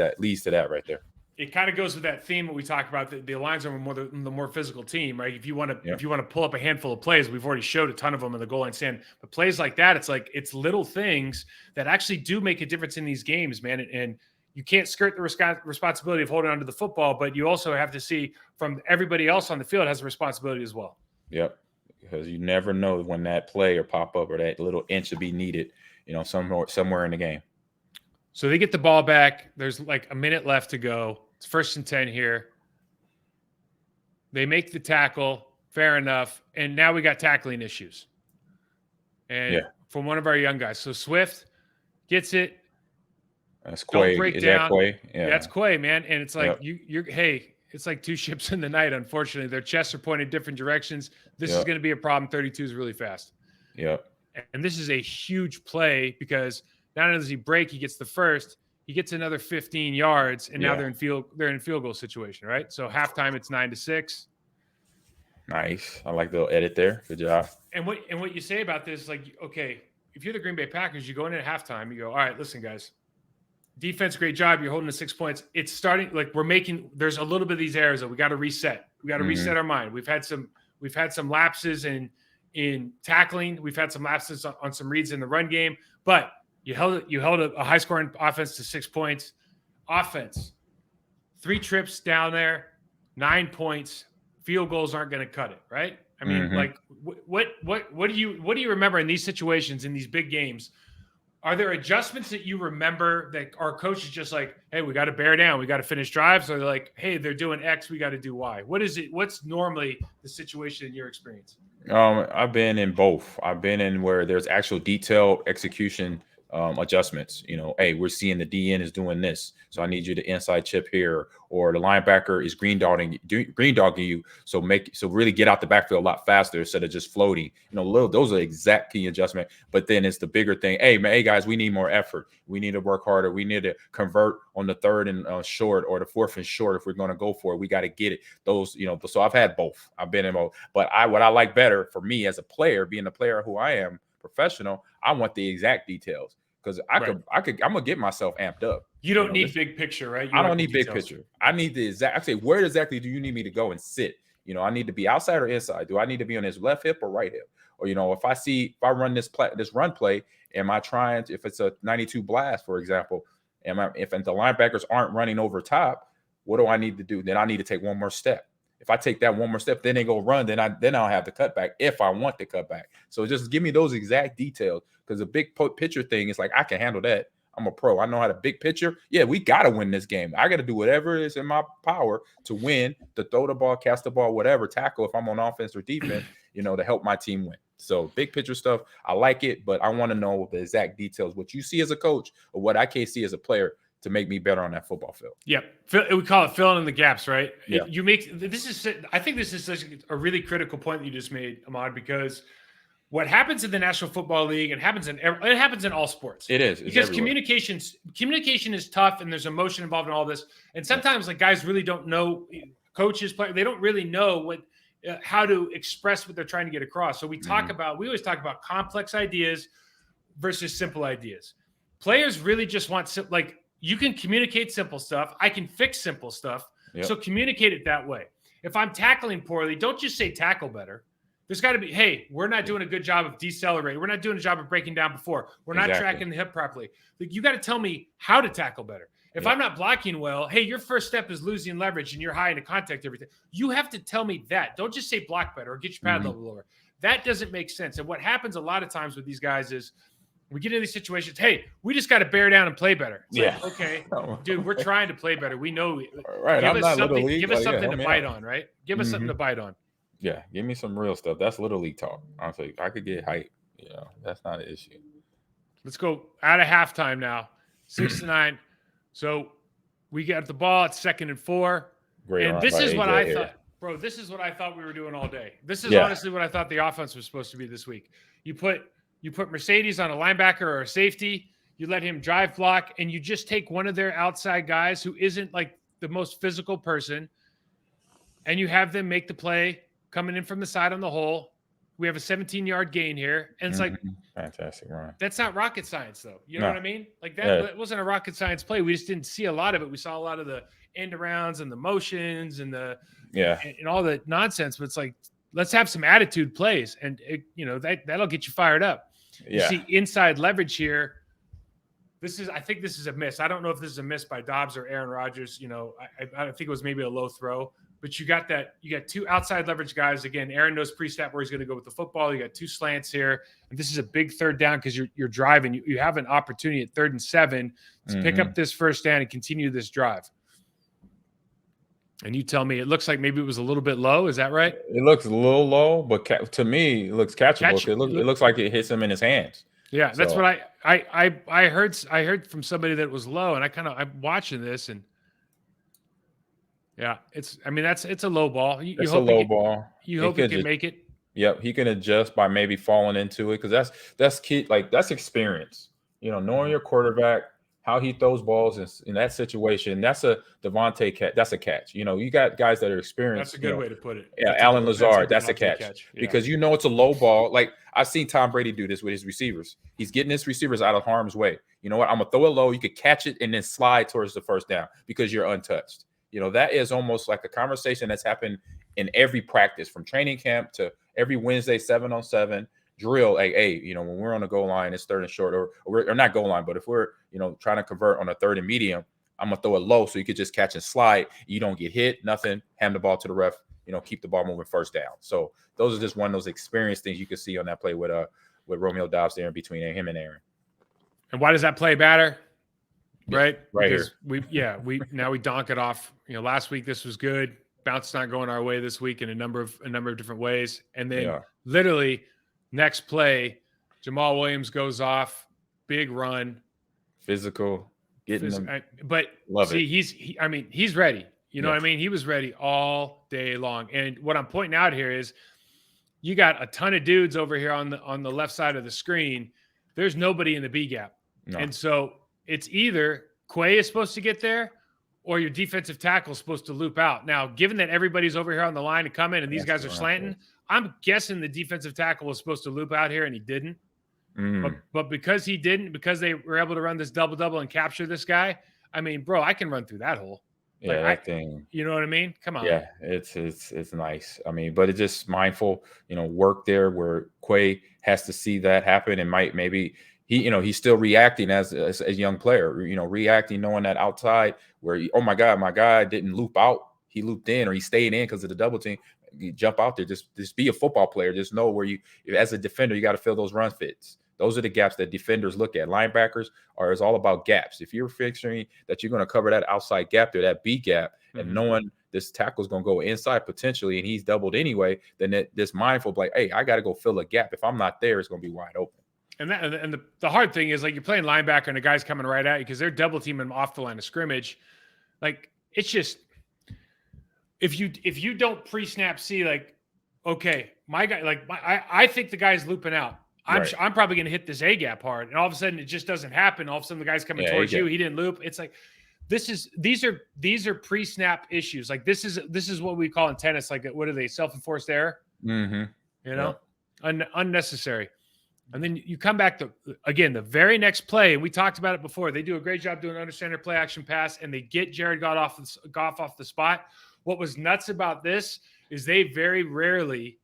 Speaker 1: that right there.
Speaker 2: It kind of goes with that theme that we talked about. The Lions are the more physical team, right? If you want to pull up a handful of plays, we've already showed a ton of them in the goal line stand. But plays like that, it's little things that actually do make a difference in these games, man. And you can't skirt the responsibility of holding onto the football, but you also have to see from everybody else on the field has a responsibility as well.
Speaker 1: Yep, because you never know when that play or pop up or that little inch will be needed, somewhere in the game.
Speaker 2: So they get the ball back. There's like a minute left to go. It's 1st and 10 here. They make the tackle. Fair enough. And now we got tackling issues. And from one of our young guys. So Swift gets it.
Speaker 1: That's Quay. Is that Quay?
Speaker 2: Yeah, that's Quay, man. And it's like it's like two ships in the night, unfortunately. Their chests are pointed different directions. This is going to be a problem. 32 is really fast.
Speaker 1: Yep.
Speaker 2: And this is a huge play because not only does he break, he gets the first, he gets another 15 yards, and now they're in field goal situation, right? So halftime, it's 9-6.
Speaker 1: Nice. I like the little edit there. Good job.
Speaker 2: And what you say about this, like, okay, if you're the Green Bay Packers, you go in at halftime, you go, all right, listen, guys. Defense, great job. You're holding to 6 points. It's starting there's a little bit of these errors that we got to reset. We got to reset our mind. We've had some lapses in tackling. We've had some lapses on some reads in the run game, but you held a high scoring offense to 6 points. Offense, 3 trips down there, 9 points. Field goals aren't going to cut it, right? I mean, like what do you remember in these situations, in these big games? Are there adjustments that you remember that our coach is just like, hey, we got to bear down, we got to finish drives? Or they're like, hey, they're doing X, we got to do Y? What is it? What's normally the situation in your experience?
Speaker 1: I've been in both. I've been in where there's actual detailed execution adjustments. Hey, we're seeing the DN is doing this, so I need you to inside chip here, or the linebacker is green dogging you, so really get out the backfield a lot faster instead of just floating. Those are exact key adjustment. But then it's the bigger thing. Hey, man, hey guys, we need more effort. We need to work harder. We need to convert on the 3rd and short, or the 4th and short. If we're going to go for it, we got to get it. Those, so I've had both. I've been in both. But what I like better for me as a player, being the player who I am, professional, I want the exact details. Because I'm gonna get myself amped up.
Speaker 2: You don't need big picture, right?
Speaker 1: I don't need big picture. I need the exact. I say, where exactly do you need me to go and sit? I need to be outside or inside. Do I need to be on his left hip or right hip? Or if I run this run play, am I trying to, if it's a 92 blast, for example, if the linebackers aren't running over top, what do I need to do? Then I need to take one more step. If I take that one more step, then they go run, then I'll have the cutback if I want the cutback. So just give me those exact details, because the big picture thing is like, I can handle that. I'm a pro. I know how to big picture. Yeah, we got to win this game. I got to do whatever is in my power to win, to throw the ball, cast the ball, whatever, tackle if I'm on offense or defense, to help my team win. So big picture stuff, I like it, but I want to know the exact details, what you see as a coach or what I can't see as a player, to make me better on that football field.
Speaker 2: Yeah. We call it filling in the gaps, right?
Speaker 1: Yeah.
Speaker 2: I think this is such a really critical point that you just made, Ahmad, because what happens in the National Football League, it happens in all sports.
Speaker 1: It is.
Speaker 2: Because communication is tough, and there's emotion involved in all this. And sometimes like guys really don't know, coaches, they don't really know how to express what they're trying to get across. So we always talk about complex ideas versus simple ideas. Players really just want you can communicate simple stuff. I can fix simple stuff. Yep. So communicate it that way. If I'm tackling poorly, don't just say tackle better. There's got to be, hey, we're not doing a good job of decelerating. We're not doing a job of breaking down before. We're not tracking the hip properly. You got to tell me how to tackle better. If I'm not blocking well, hey, your first step is losing leverage and you're high into contact, everything. You have to tell me that. Don't just say block better or get your pad level lower. That doesn't make sense. And what happens a lot of times with these guys is we get into these situations, hey, we just got to bear down and play better. It's like, okay, dude, we're trying to play better. We know.
Speaker 1: Right.
Speaker 2: Give us something to bite on, right? Give us something to bite on.
Speaker 1: Yeah, give me some real stuff. That's Little League talk. Honestly, I could get hype. That's not an issue.
Speaker 2: Let's go out of halftime now. 6-9. So we got the ball at 2nd and 4.
Speaker 1: Great.
Speaker 2: And this is what I thought, bro. This is what I thought we were doing all day. This is honestly what I thought the offense was supposed to be this week. You put Mercedes on a linebacker or a safety. You let him drive block, and you just take one of their outside guys who isn't like the most physical person, and you have them make the play coming in from the side on the hole. We have a 17-yard gain here. And it's like,
Speaker 1: fantastic run.
Speaker 2: That's not rocket science, though. You know what I mean? Like that wasn't a rocket science play. We just didn't see a lot of it. We saw a lot of the end arounds and the motions and and all the nonsense. But it's like, let's have some attitude plays. And that'll get you fired up. You see inside leverage here. I think this is a miss. I don't know if this is a miss by Dobbs or Aaron Rodgers. I think it was maybe a low throw. But you got two outside leverage guys. Again, Aaron knows pre-snap where he's going to go with the football. You got two slants here. And this is a big third down because you're driving. You have an opportunity at 3rd and 7 to pick up this first down and continue this drive. And you tell me, it looks like maybe it was a little bit low. Is that right?
Speaker 1: It looks a little low, but to me, it looks catchable. It looks like it hits him in his hands.
Speaker 2: Yeah, that's what I heard. I heard from somebody that it was low, and I'm watching this and. Yeah, it's a low ball.
Speaker 1: It's a low ball.
Speaker 2: You hope he can make it.
Speaker 1: Yep, he can adjust by maybe falling into it because that's key. Like that's experience. Knowing your quarterback, how he throws balls in that situation. That's a Devontae catch. That's a catch. You got guys that are experienced.
Speaker 2: That's a good way to put it.
Speaker 1: Yeah, Alan Lazard. That's a catch because it's a low ball. Like I've seen Tom Brady do this with his receivers. He's getting his receivers out of harm's way. You know what? I'm gonna throw it low. You could catch it and then slide towards the first down because you're untouched. That is almost like a conversation that's happened in every practice from training camp to every Wednesday 7-on-7 drill. Like, hey, when we're on the goal line, it's 3rd and short, or not goal line, but if we're trying to convert on a 3rd and medium, I'm gonna throw it low so you could just catch and slide. You don't get hit, nothing. Hand the ball to the ref. Keep the ball moving, first down. So those are just one of those experience things you can see on that play with Romeo Dobbs there in between him and Aaron.
Speaker 2: And why does that play matter? Right
Speaker 1: because
Speaker 2: here. We donk it off. Last week this was good. Bounce not going our way this week in a number of different ways. And then literally next play, Jamal Williams goes off, big run,
Speaker 1: physical, getting them.
Speaker 2: But he's ready. You know what I mean? He was ready all day long. And what I'm pointing out here is you got a ton of dudes over here on the left side of the screen. There's nobody in the B gap. No. And so it's either Quay is supposed to get there or your defensive tackle is supposed to loop out. Now, given that everybody's over here on the line to come in and these guys are slanting, I'm guessing the defensive tackle was supposed to loop out here and he didn't. But because he didn't, because they were able to run this double and capture this guy, I can run through that hole.
Speaker 1: Yeah, that thing.
Speaker 2: You know what I mean? Come on.
Speaker 1: Yeah, it's nice. But it's just mindful, work there where Quay has to see that happen and maybe he's still reacting as a young player, reacting, knowing that outside where, oh my God, my guy didn't loop out. He looped in or he stayed in because of the double team. You jump out there, just be a football player. Just know where as a defender, you got to fill those run fits. Those are the gaps that defenders look at. Linebackers it's all about gaps. If you're figuring that you're going to cover that outside gap there, that B gap, and knowing this tackle's going to go inside potentially, and he's doubled anyway, then this mindful, like, hey, I got to go fill a gap. If I'm not there, it's going to be wide open.
Speaker 2: And the hard thing is, like, you're playing linebacker and the guy's coming right at you because they're double teaming off the line of scrimmage. Like, it's just if you don't pre-snap see, like, okay, my guy, like I think the guy's looping out. I'm probably going to hit this A gap hard, and all of a sudden it just doesn't happen. All of a sudden the guy's coming towards you. He didn't loop. It's like these are pre-snap issues. Like this is what we call in tennis. Like what are they? Self-enforced error.
Speaker 1: Mm-hmm.
Speaker 2: You know, unnecessary. And then you come back to, again, the very next play, and we talked about it before. They do a great job doing understanding play action pass, and they get Jared Goff off the spot. What was nuts about this is they very rarely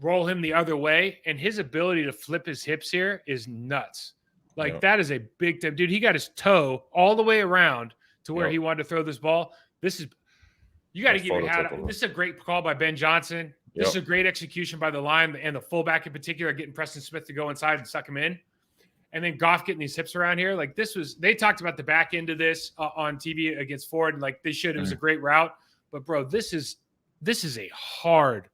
Speaker 2: roll him the other way, and his ability to flip his hips here is nuts. Like that is a big time. Dude, he got his toe all the way around to where he wanted to throw this ball. You got to give your hat out. This is a great call by Ben Johnson. This is a great execution by the line and the fullback in particular, getting Preston Smith to go inside and suck him in. And then Goff getting these hips around here. Like they talked about the back end of this on TV against Ford. And like it was a great route. But bro, this is a hard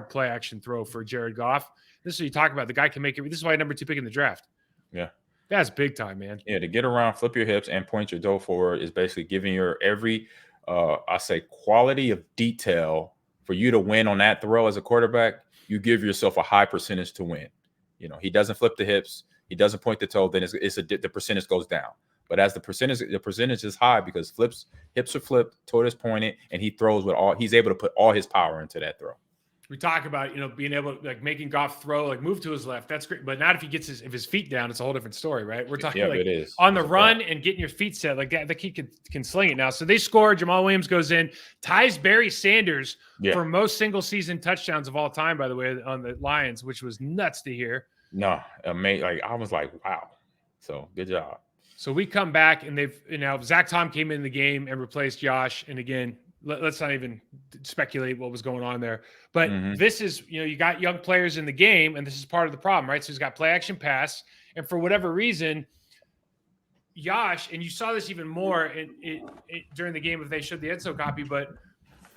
Speaker 2: play action throw for Jared Goff. This is what you talk about. The guy can make it. This is why number 2 pick in the draft.
Speaker 1: Yeah.
Speaker 2: That's big time, man.
Speaker 1: Yeah. To get around, flip your hips and point your toe forward is basically giving your every, quality of detail for you to win on that throw as a quarterback. You give yourself a high percentage to win. You know, he doesn't flip the hips. He doesn't point the toe. Then the percentage goes down. But as the percentage is high because hips are flipped, toe is pointed, and he throws he's able to put all his power into that throw.
Speaker 2: We talk about, being able to like making Goff throw, like move to his left. That's great. But not if he gets his feet down. It's a whole different story, right? We're talking like
Speaker 1: it is.
Speaker 2: On the run and getting your feet set. Like that he can sling it now. So they score. Jamal Williams goes in, ties Barry Sanders for most single season touchdowns of all time, by the way, on the Lions, which was nuts to hear.
Speaker 1: No, amazing. Like I was like, wow. So good job.
Speaker 2: So we come back and Zach Tom came in the game and replaced Josh. And again, let's not even speculate what was going on there. But this is, you got young players in the game, and this is part of the problem, right? So he's got play action pass. And for whatever reason, Josh, and you saw this even more during the game if they showed the Enzo copy, but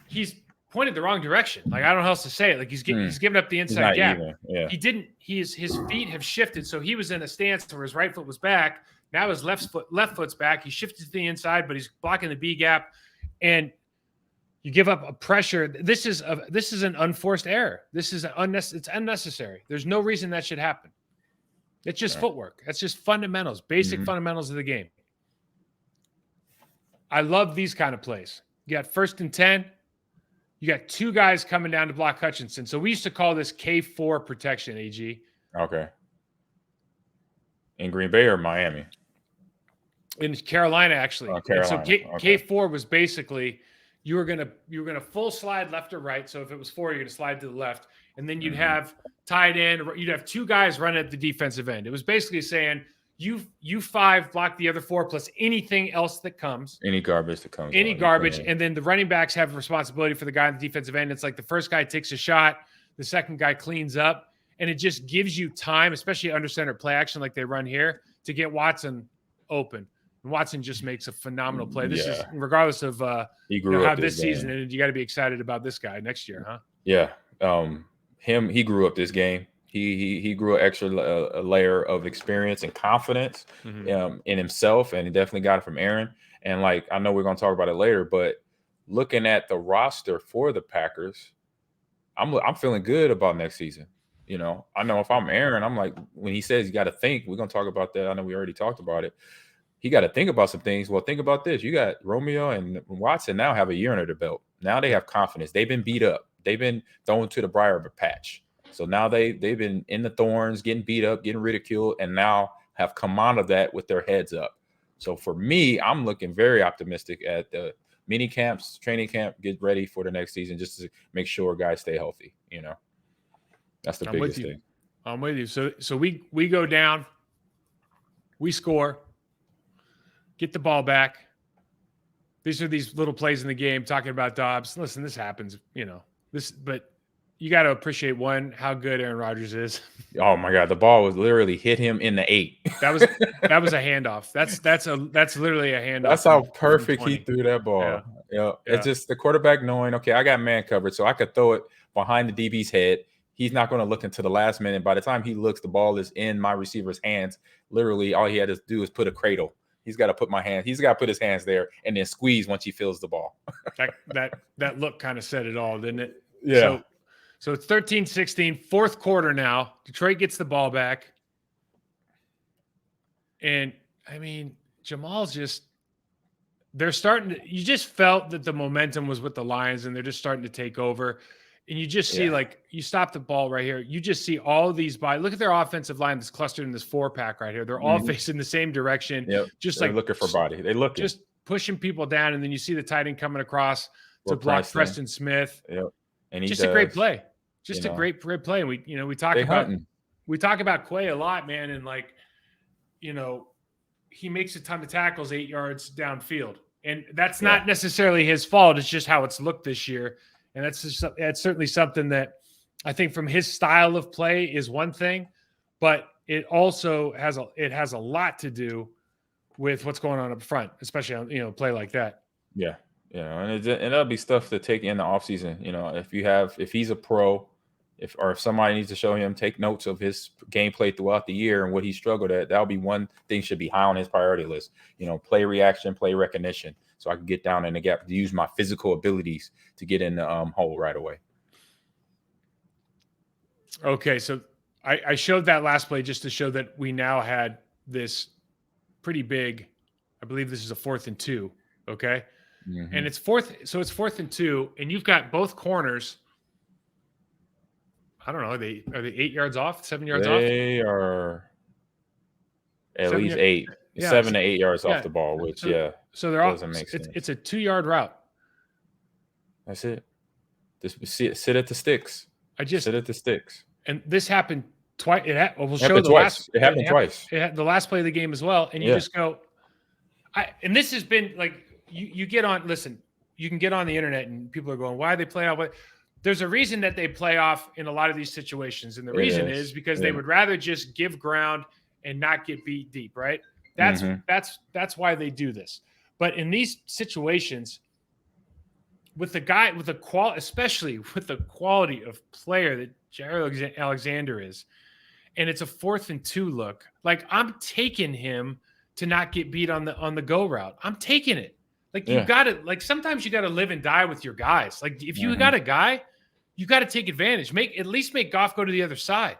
Speaker 2: he's pointed the wrong direction. Like, I don't know how else to say it. Like he's giving up the inside gap.
Speaker 1: Yeah.
Speaker 2: He didn't, his feet have shifted. So he was in a stance where his right foot was back. Now his left foot's back. He shifted to the inside, but he's blocking the B gap. And you give up a pressure. This is an unforced error. It's unnecessary. There's no reason that should happen. It's just footwork. That's just fundamentals, basic fundamentals of the game. I love these kind of plays. You got 1st and 10. You got 2 guys coming down to block Hutchinson. So we used to call this K4 protection, AG. Okay. In Green Bay or Miami? In Carolina, actually. Oh, Carolina. So K4 was basically you were gonna full slide left or right. So if it was 4, you're gonna slide to the left, and then you'd have tight end. You'd have 2 guys running at the defensive end. It was basically saying you 5 block the other 4 plus anything else that comes, any garbage that comes, and then the running backs have responsibility for the guy on the defensive end. It's like the first guy takes a shot, the second guy cleans up, and it just gives you time, especially under center play action like they run here, to get Watson open. Watson just makes a phenomenal play. This is regardless of how this season ended. You got to be excited about this guy next year, huh? Yeah, he grew up this game. He grew an extra layer of experience and confidence in himself, and he definitely got it from Aaron. And like I know we're going to talk about it later, but looking at the roster for the Packers, I'm feeling good about next season. I know if I'm Aaron, I'm like when he says you got to think. We're going to talk about that. I know we already talked about it. He got to think about some things. Well, think about this. You got Romeo and Watson now have a year under the belt. Now they have confidence. They've been beat up. They've been thrown to the briar patch. So now they've been in the thorns, getting beat up, getting ridiculed, and now have come out of that with their heads up. So for me, I'm looking very optimistic at the mini camps, training camp, get ready for the next season just to make sure guys stay healthy. That's the biggest thing. I'm with you. So we go down, we score. Get the ball back. These are these little plays in the game talking about Dobbs. Listen, this happens, but you got to appreciate how good Aaron Rodgers is. Oh my God. The ball was literally hit him in the 8. That was a handoff. That's literally a handoff. That's how perfect he threw that ball. Yeah. It's just the quarterback knowing, okay, I got man covered, so I could throw it behind the DB's head. He's not going to look until the last minute. By the time he looks, the ball is in my receiver's hands. Literally, all he had to do is put a cradle. He's got to put his hands there and then squeeze once he feels the ball. that look kind of said it all, didn't it? Yeah. So it's 13-16, fourth quarter now. Detroit gets the ball back. And, I mean, Jamal's just – they're starting to – you just felt that the momentum was with the Lions, and they're just starting to take over. And you just see, like, you stop the ball right here. You just see all of these look at their offensive line that's clustered in this 4-pack right here. They're all facing the same direction.
Speaker 1: Yep.
Speaker 2: Just
Speaker 1: they're
Speaker 2: like
Speaker 1: looking for body. They look
Speaker 2: just pushing people down, and then you see the tight end coming across to
Speaker 1: Or
Speaker 2: block Preston Smith.
Speaker 1: Yep. And he
Speaker 2: just
Speaker 1: does,
Speaker 2: a great play. Just a great play. And we talk about Quay a lot, man, and like, he makes a ton of tackles 8 yards downfield. And that's not necessarily his fault. It's just how it's looked this year. And that's certainly something that I think from his style of play is one thing, but it also has a lot to do with what's going on up front, especially on a play like that.
Speaker 1: Yeah, and that'll be stuff to take in the offseason. If he's a pro, if somebody needs to show him, take notes of his gameplay throughout the year and what he struggled at. That'll be one thing should be high on his priority list. Play reaction, play recognition, so I can get down in the gap to use my physical abilities to get in the hole right away.
Speaker 2: Okay, so I showed that last play just to show that we now had this pretty big. I believe this is a 4th and 2. Okay, and it's 4th and 2, and you've got both corners. I don't know. Are they 8 yards off? 7 yards off?
Speaker 1: They are at least 8, 7 to 8 yards off the ball. Which
Speaker 2: so they're off. It's a 2-yard route.
Speaker 1: That's it. Just sit at the sticks. Sit at the sticks.
Speaker 2: And this happened twice. It happened
Speaker 1: twice.
Speaker 2: The last play of the game as well. And you just go. And this has been like you get on. Listen, you can get on the internet and people are going, "Why do they play off?" There's a reason that they play off in a lot of these situations, and the reason is because they would rather just give ground and not get beat deep. Right? That's why they do this. But in these situations, especially with the quality of player that Jaire Alexander is, and it's a 4th and 2 look. Like, I'm taking him to not get beat on the go route. I'm taking it. Like, you got to, like, sometimes you got to live and die with your guys. Like, if you got a guy, you got to take advantage. At least make Goff go to the other side.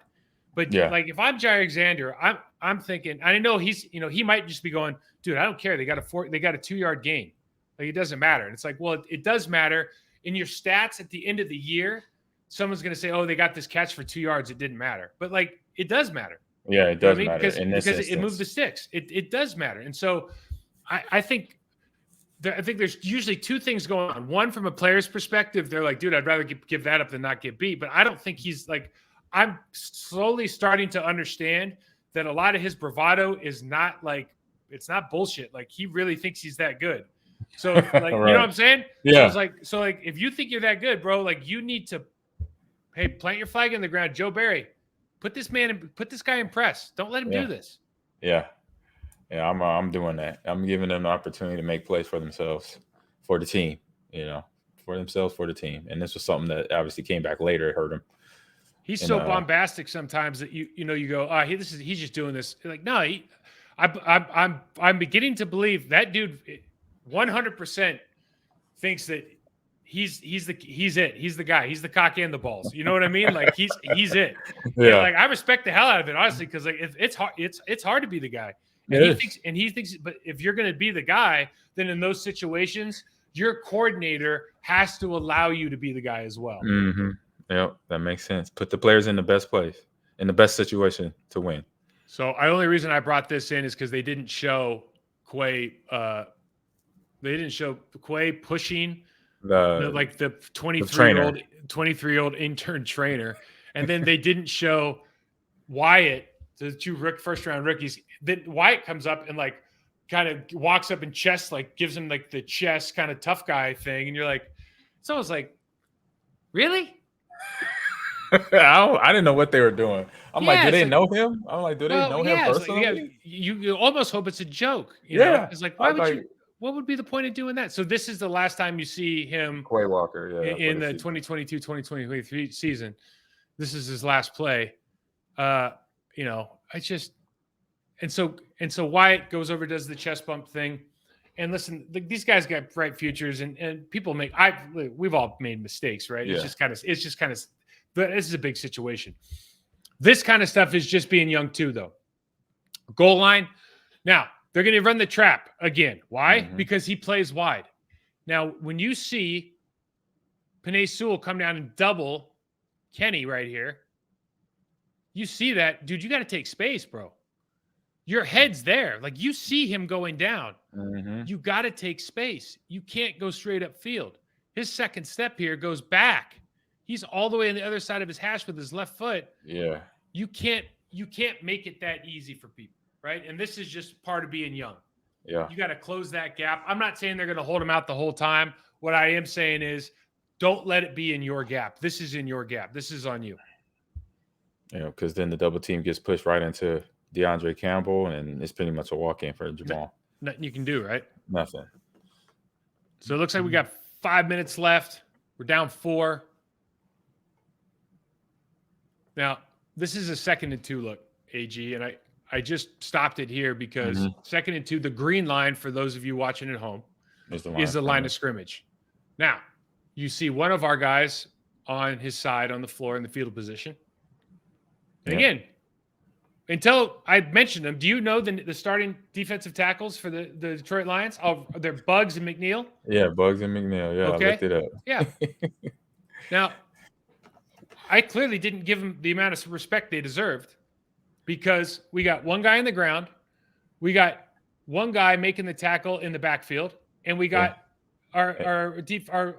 Speaker 2: But like, if I'm Jaire Alexander, I'm thinking. I know he's, he might just be going, dude, I don't care. They got a 2-yard gain. Like, it doesn't matter. And it's like, well, it does matter in your stats at the end of the year. Someone's going to say, oh, they got this catch for 2 yards. It didn't matter. But like, it does matter.
Speaker 1: Yeah, it does matter. Because
Speaker 2: it moved the sticks. It does matter. And so I think there's usually two things going on. One, from a player's perspective, they're like, dude, I'd rather give that up than not get beat. But I don't think he's like, I'm slowly starting to understand that a lot of his bravado is not like, it's not bullshit. Like, he really thinks he's that good. So like, right. You know what I'm saying?
Speaker 1: Yeah.
Speaker 2: So like, if you think you're that good, bro, like, you need to, hey, plant your flag in the ground. Joe Barry, put this guy in press. Don't let him do this.
Speaker 1: Yeah. Yeah, I'm doing that. I'm giving them the opportunity to make plays for themselves, for the team, for themselves, for the team. And this was something that obviously came back later. It hurt him.
Speaker 2: He's so bombastic sometimes that you go, oh, he's just doing this. Like, no, I'm beginning to believe that dude 100% thinks that he's it. He's the guy. He's the cock and the balls. You know what I mean? Like, he's it. Yeah. Like, I respect the hell out of it, honestly, because like it's hard. It's hard to be the guy. And he thinks, but if you're going to be the guy, then in those situations, your coordinator has to allow you to be the guy as well.
Speaker 1: Mm-hmm. Yep, that makes sense. Put the players in the best place, in the best situation to win.
Speaker 2: So, the only reason I brought this in is because they didn't show Quay. They didn't show Quay pushing the 23-year-old intern trainer, and then they didn't show Wyatt, the two first-round rookies. Then Wyatt comes up and like kind of walks up and gives him like the chest kind of tough guy thing, and you're like, it's almost like, really?
Speaker 1: I didn't know what they were doing. I'm like, do they know him? I'm like, do they know him personally?
Speaker 2: Like, you almost hope it's a joke. You know? It's like, what would be the point of doing that? So this is the last time you see him,
Speaker 1: Quay Walker,
Speaker 2: in the 2022-2023 season. This is his last play. And so Wyatt goes over, does the chest bump thing. And listen, these guys got bright futures, and people we've all made mistakes, right? Yeah. It's just kind of this is a big situation. This kind of stuff is just being young too, though. Goal line. Now, they're going to run the trap again. Why? Because he plays wide. Now, when you see Penei Sewell come down and double Kenny right here, you see that, dude, you got to take space, bro. Your head's there. Like, you see him going down. You got to take space. You can't go straight up field. His second step here goes back. He's all the way on the other side of his hash with his left foot.
Speaker 1: Yeah.
Speaker 2: You can't make it that easy for people, right? And this is just part of being young.
Speaker 1: Yeah.
Speaker 2: You got to close that gap. I'm not saying they're going to hold him out the whole time. What I am saying is don't let it be in your gap. This is in your gap. This is on you.
Speaker 1: You know, because then the double team gets pushed right into DeAndre Campbell, and it's pretty much a walk-in for Jamal.
Speaker 2: Nothing you can do, right?
Speaker 1: Nothing.
Speaker 2: So it looks like we got 5 minutes left. We're down 4. Now, this is a 2nd and 2 look, AG, and I just stopped it here because 2nd and 2, the green line, for those of you watching at home, is the line of scrimmage. Now, you see one of our guys on his side on the floor in the field position. And again, until I mentioned them, do you know the starting defensive tackles for the Detroit Lions? Oh, they're Buggs and McNeil?
Speaker 1: Yeah, Buggs and McNeil. Yeah,
Speaker 2: okay.
Speaker 1: I looked it up.
Speaker 2: Yeah. Now, I clearly didn't give them the amount of respect they deserved because we got one guy in the ground, we got one guy making the tackle in the backfield, and we got our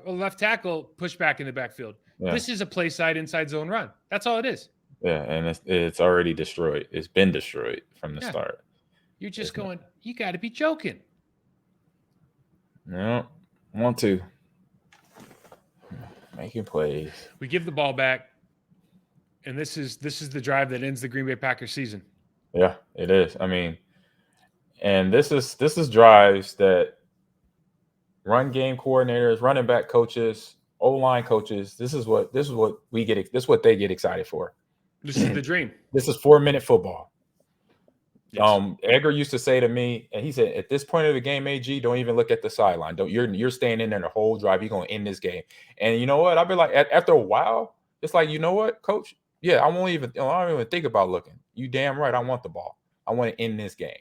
Speaker 2: left tackle pushed back in the backfield. Yeah. This is a play side inside zone run. That's all it is.
Speaker 1: Yeah, and it's already destroyed. It's been destroyed from the start.
Speaker 2: You're just going, you got to be joking.
Speaker 1: No, want to. Making plays.
Speaker 2: We give the ball back, and this is the drive that ends the Green Bay Packers season.
Speaker 1: Yeah, it is. I mean, and this is drives that run game coordinators, running back coaches, O-line coaches, this is what we get. This is what they get excited for.
Speaker 2: This is the dream.
Speaker 1: This is 4-minute football.
Speaker 2: Yes.
Speaker 1: Edgar used to say to me, and he said, at this point of the game, AG, don't even look at the sideline. You're staying in there the whole drive. You're going to end this game. And you know what? I'll be like, after a while, it's like, you know what, coach? Yeah, I don't even think about looking. You damn right. I want the ball. I want to end this game.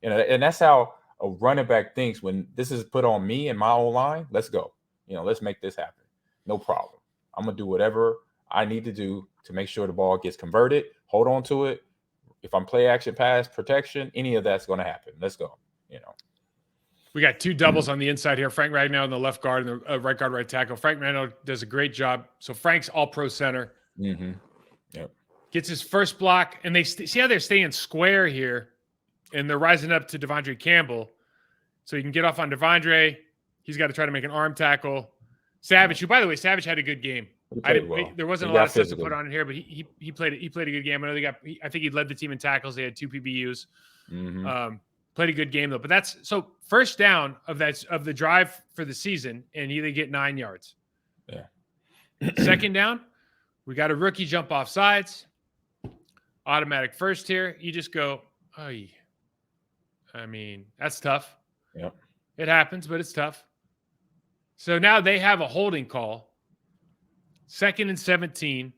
Speaker 1: You know, and that's how a running back thinks when this is put on me and my O-line. Let's go. You know, let's make this happen. No problem. I'm going to do whatever I need to do to make sure the ball gets converted, hold on to it. If I'm play action, pass, protection, any of that's going to happen. Let's go. You know,
Speaker 2: we got 2 doubles on the inside here. Frank Ragnow on the left guard and the right guard, right tackle. Frank Ragnow does a great job. So Frank's all pro center.
Speaker 1: Yep.
Speaker 2: Gets his first block, and they see how they're staying square here, and they're rising up to Devondre Campbell. So you can get off on Devondre. He's got to try to make an arm tackle. Savage, who, by the way, Savage had a good game. There wasn't a lot of stuff to put on in here, but he played a good game. I know I think he led the team in tackles. They had 2 PBUs. Played a good game though. But that's so first down of the drive for the season, and they get 9 yards.
Speaker 1: Yeah.
Speaker 2: Second down, we got a rookie jump off sides. Automatic first here. You just go, I mean, that's tough.
Speaker 1: Yep.
Speaker 2: It happens, but it's tough. So now they have a holding call. 2nd and 17.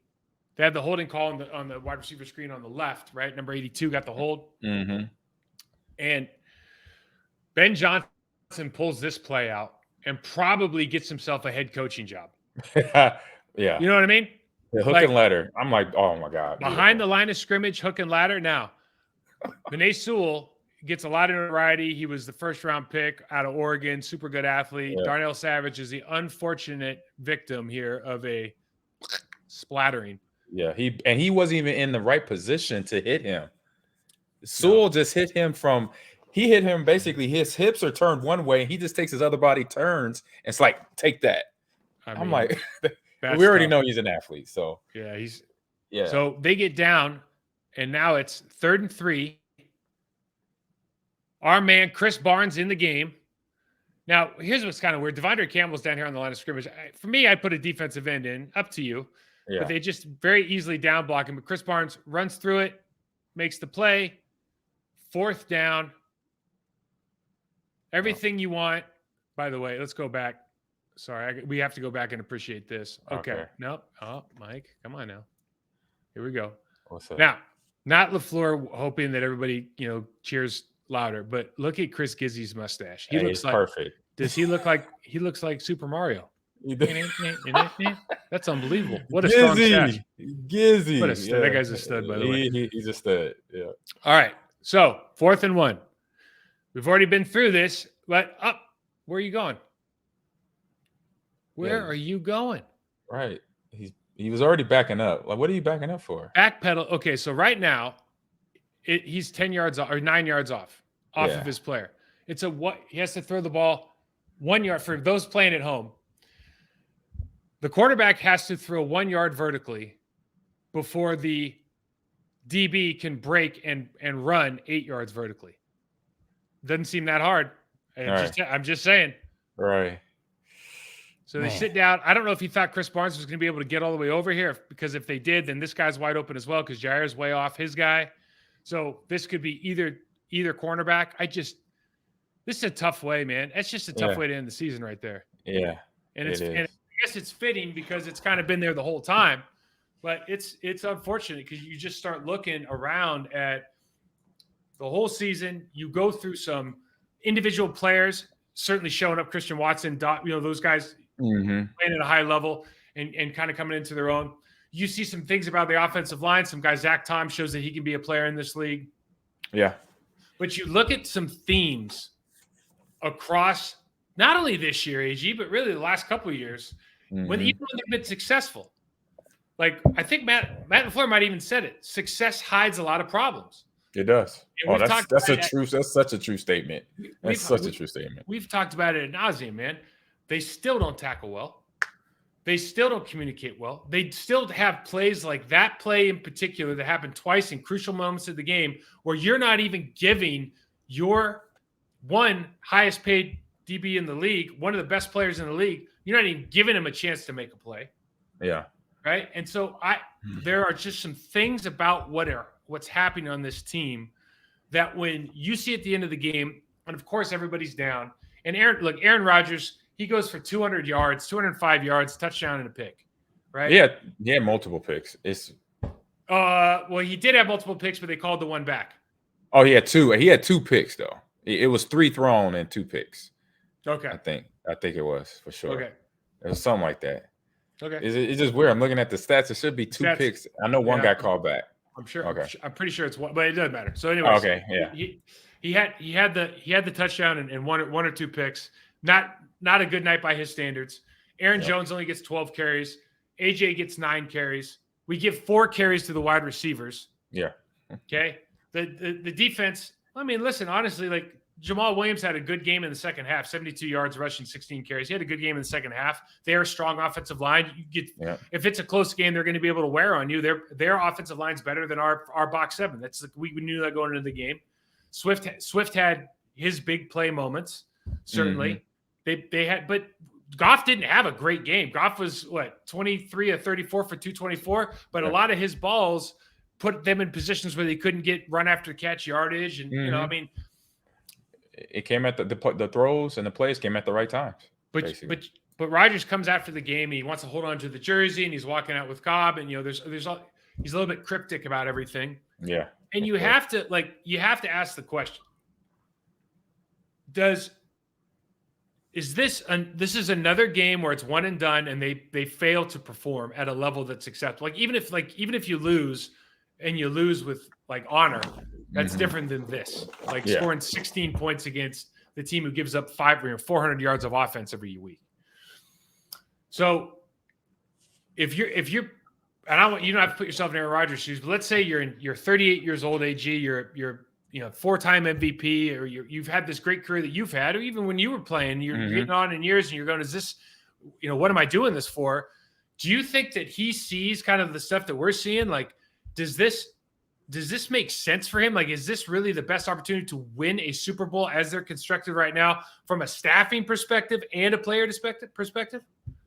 Speaker 2: They have the holding call on the wide receiver screen on the left, right? Number 82 got the hold. And Ben Johnson pulls this play out and probably gets himself a head coaching job.
Speaker 1: Yeah.
Speaker 2: You know what I mean?
Speaker 1: The hook and ladder. I'm like, oh my God.
Speaker 2: Behind the line of scrimmage, hook and ladder. Now, Penei Sewell gets a lot of notoriety. He was the first-round pick out of Oregon, super good athlete. Yeah. Darnell Savage is the unfortunate victim here of a splattering.
Speaker 1: Yeah, he wasn't even in the right position to hit him. Sewell just hit him basically, his hips are turned one way, and he just takes his other body turns, and it's like, take that. I'm like, we already know he's an athlete, so.
Speaker 2: Yeah, So they get down, and now it's 3rd and 3. Our man, Chris Barnes, in the game. Now, here's what's kind of weird. Devondre Campbell's down here on the line of scrimmage. For me, I'd put a defensive end in. Up to you. Yeah. But they just very easily down block him. But Chris Barnes runs through it, makes the play. 4th down. Everything you want. By the way, let's go back. Sorry, we have to go back and appreciate this. Okay. Nope. Oh, Mike, come on now. Here we go.
Speaker 1: What's up?
Speaker 2: Now, not LaFleur hoping that everybody, cheers louder, but look at Chris Gizzy's mustache. He looks like
Speaker 1: perfect.
Speaker 2: Does he look like Super Mario? That's unbelievable. What a
Speaker 1: Gizzy,
Speaker 2: strong stash.
Speaker 1: Gizzy.
Speaker 2: What a stud. That guy's a stud, by the way.
Speaker 1: He's a stud. Yeah.
Speaker 2: All right. So 4th and 1. We've already been through this, but where are you going? Where are you going?
Speaker 1: Right. He was already backing up. Like, what are you backing up for?
Speaker 2: Backpedal. Okay, so right now, he's 10 yards off, or 9 yards off of his player. It's he has to throw the ball 1 yard for those playing at home. The quarterback has to throw 1 yard vertically before the DB can break and run 8 yards vertically. Doesn't seem that hard. I'm just saying.
Speaker 1: Right.
Speaker 2: So they sit down. I don't know if he thought Chris Barnes was going to be able to get all the way over here, because if they did, then this guy's wide open as well, because Jaire's way off his guy. So this could be either cornerback. This is a tough way, man. That's just a tough way to end the season right there.
Speaker 1: Yeah.
Speaker 2: And and I guess it's fitting because it's kind of been there the whole time, but it's unfortunate because you just start looking around at the whole season. You go through some individual players certainly showing up, Christian Watson, those guys playing at a high level and kind of coming into their own. You see some things about the offensive line. Some guy, Zach Tom, shows that he can be a player in this league.
Speaker 1: Yeah.
Speaker 2: But you look at some themes across not only this year, AG, but really the last couple of years, even when they've been successful. Like, I think Matt LaFleur might even said it. Success hides a lot of problems.
Speaker 1: It does. That's such a true statement. That's such a true statement.
Speaker 2: We've talked about it ad nauseum, man. They still don't tackle well. They still don't communicate well. They still have plays like that play in particular that happened twice in crucial moments of the game where you're not even giving your one highest paid DB in the league, one of the best players in the league, you're not even giving him a chance to make a play.
Speaker 1: Yeah.
Speaker 2: Right. And so there are just some things about what's happening on this team that when you see at the end of the game, and of course everybody's down, and Aaron Rodgers, he goes for 200 yards, 205 yards, touchdown and a pick, right?
Speaker 1: Yeah, he had multiple picks.
Speaker 2: Well, he did have multiple picks, but they called the one back.
Speaker 1: Oh, he had two. He had 2 picks though. It was 3 thrown and 2 picks.
Speaker 2: Okay.
Speaker 1: I think it was for sure.
Speaker 2: Okay.
Speaker 1: It was something like that.
Speaker 2: Okay.
Speaker 1: It's just weird. I'm looking at the stats. It should be 2 picks. I know one got called back.
Speaker 2: I'm sure.
Speaker 1: Okay.
Speaker 2: I'm pretty sure it's one, but it doesn't matter. So anyway.
Speaker 1: Okay. Yeah.
Speaker 2: He had the touchdown and one or 2 picks. Not a good night by his standards. Aaron Jones only gets 12 carries. AJ gets 9 carries. We give 4 carries to the wide receivers.
Speaker 1: Yeah.
Speaker 2: Okay. The defense. I mean, listen, honestly, like Jamal Williams had a good game in the second half, 72 yards rushing, 16 carries. He had a good game in the second half. They're a strong offensive line. If it's a close game, they're going to be able to wear on you. Their offensive line's better than our box 7. That's like, we knew that going into the game. Swift had his big play moments, certainly. They had, but Goff didn't have a great game. Goff was 23 of 34 for 224, but a lot of his balls put them in positions where they couldn't get run after catch yardage, and I mean,
Speaker 1: it came at the throws and the plays came at the right times.
Speaker 2: But Rodgers comes after the game. And he wants to hold on to the jersey, and he's walking out with Cobb, and he's a little bit cryptic about everything.
Speaker 1: Yeah,
Speaker 2: and you have to ask the question: Is this another game where it's one and done, and they fail to perform at a level that's acceptable? Even if you lose, and you lose with honor, that's different than this. Scoring 16 points against the team who gives up 400 yards of offense every week. So if you're, and you don't have to put yourself in Aaron Rodgers' shoes, but let's say you're 38 years old, AG, you're 4-time MVP, or you've had this great career that you've had, or even when you were playing, you're getting on in years, and you're going, is this, what am I doing this for? Do you think that he sees kind of the stuff that we're seeing? Does this make sense for him? Is this really the best opportunity to win a Super Bowl as they're constructed right now from a staffing perspective and a player perspective?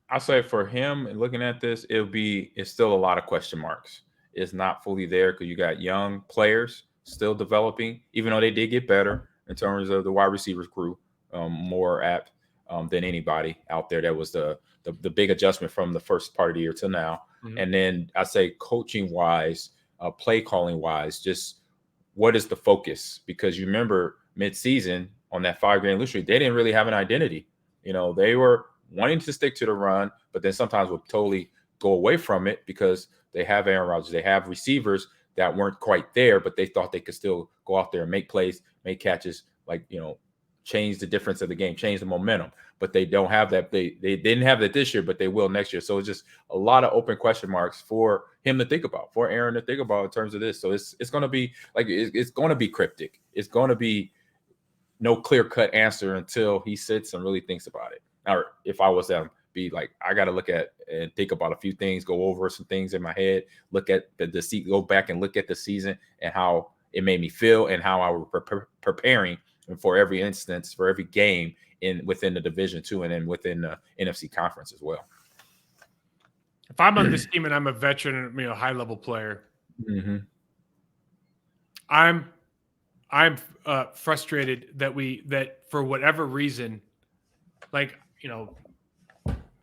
Speaker 1: I'll say for him, looking at this, it's still a lot of question marks. It's not fully there because you got young players still developing, even though they did get better in terms of the wide receivers crew, more apt. than anybody out there. That was the big adjustment from the first part of the year to now.
Speaker 2: Mhm.
Speaker 1: And then I say coaching wise, play calling wise, just what is the focus? Because you remember mid-season on that 5-game losing streak, they didn't really have an identity. They were wanting to stick to the run, but then sometimes would totally go away from it because they have Aaron Rodgers, they have receivers that weren't quite there, but they thought they could still go out there and make plays, make catches, change the difference of the game, change the momentum. But they don't have that. They didn't have that this year, but they will next year. So it's just a lot of open question marks for him to think about, for Aaron to think about in terms of this. So it's going to be it's going to be cryptic. It's going to be no clear-cut answer until he sits and really thinks about it. Or if I was them, be like, I got to look at and think about a few things, go over some things in my head, look at the seat, go back and look at the season and how it made me feel and how I was preparing for every instance, for every game within the Division II and then within the NFC conference as well.
Speaker 2: If I'm on this team and I'm a veteran, high-level player, I'm frustrated that for whatever reason,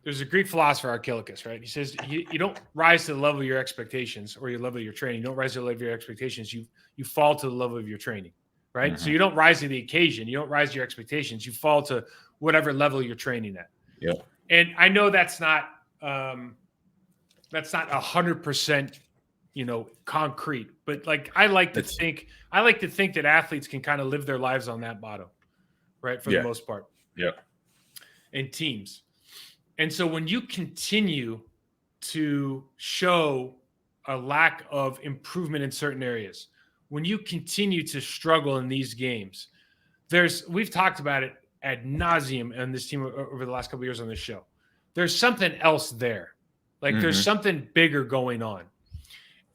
Speaker 2: there's a Greek philosopher, Archilochus, right? He says you don't rise to the level of your expectations or your level of your training. You don't rise to the level of your expectations. You fall to the level of your training, right? Mm-hmm. So you don't rise to the occasion. You don't rise to your expectations. You fall to whatever level you're training at.
Speaker 1: Yeah.
Speaker 2: And I know that's not 100%, concrete, but I like to think that athletes can kind of live their lives on that motto, right? For the most part.
Speaker 1: Yeah.
Speaker 2: And teams. And so when you continue to show a lack of improvement in certain areas, when you continue to struggle in these games, we've talked about it ad nauseum on this team over the last couple of years on this show. There's something else there. There's something bigger going on.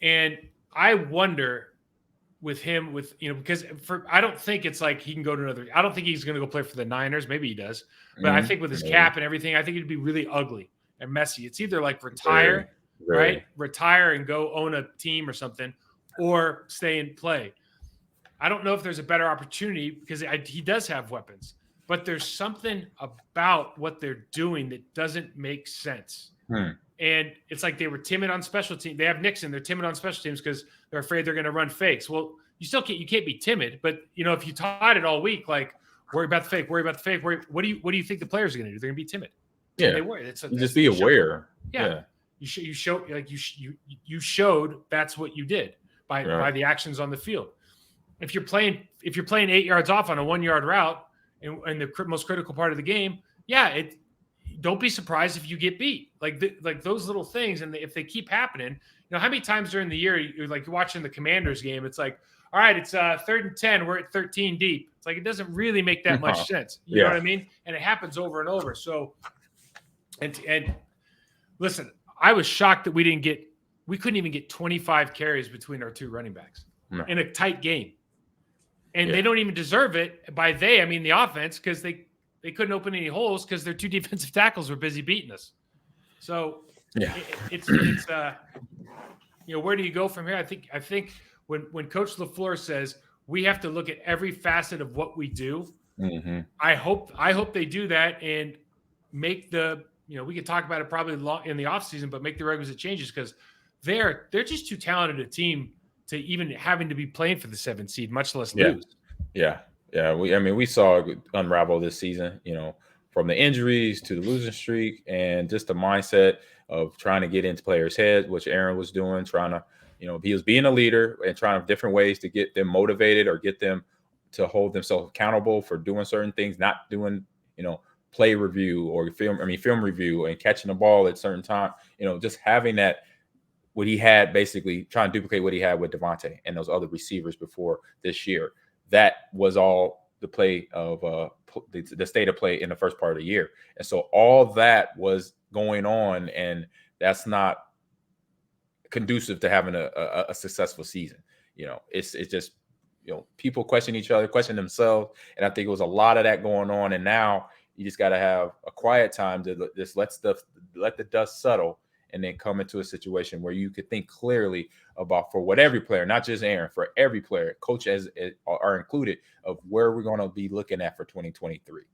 Speaker 2: And I wonder with him, because I don't think it's like he can go to another. I don't think he's going to go play for the Niners. Maybe he does. But I think with his cap and everything, I think it'd be really ugly and messy. It's either retire, right? Retire and go own a team or something, or stay and play. I don't know if there's a better opportunity because he does have weapons, but there's something about what they're doing that doesn't make sense. And it's like they were timid on special teams. They have Nixon. They're timid on special teams because they're afraid they're going to run fakes. Well, you can't be timid. But, if you taught it all week, worry about the fake, what do you think the players are going to do? They're going to be timid.
Speaker 1: Yeah.
Speaker 2: They worry.
Speaker 1: Just be aware.
Speaker 2: Yeah. You showed that's what you did by the actions on the field. If you're playing 8 yards off on a 1-yard route in the most critical part of the game, don't be surprised if you get beat. Those little things, and if they keep happening, how many times during the year you're watching the Commanders game, it's all right, it's 3rd and 10, we're at 13 deep. It's it doesn't really make that much sense. You know what I mean? And it happens over and over. So, and listen, I was shocked that we couldn't even get 25 carries between our two running backs in a tight game. And they don't even deserve it. By I mean the offense, because they couldn't open any holes because their two defensive tackles were busy beating us. So it's where do you go from here? I think when Coach LaFleur says we have to look at every facet of what we do, I hope they do that and make we could talk about it probably in the offseason, but make the requisite changes because they're just too talented a team to even having to be playing for the 7th seed, much less lose.
Speaker 1: Yeah. We saw it unravel this season, from the injuries to the losing streak and just the mindset of trying to get into players' heads, which Aaron was doing, trying to, he was being a leader and trying different ways to get them motivated or get them to hold themselves accountable for doing certain things, not doing, play review or film review and catching the ball at certain time, just having that, what he had, basically trying to duplicate what he had with Devontae and those other receivers before this year. That was all the play of the state of play in the first part of the year. And so all that was going on, and that's not conducive to having a successful season. It's just, people question each other, question themselves. And I think it was a lot of that going on. And now you just got to have a quiet time to just let the dust settle and then come into a situation where you could think clearly about, for what every player, not just Aaron, for every player, coach are included, of where we're going to be looking at for 2023.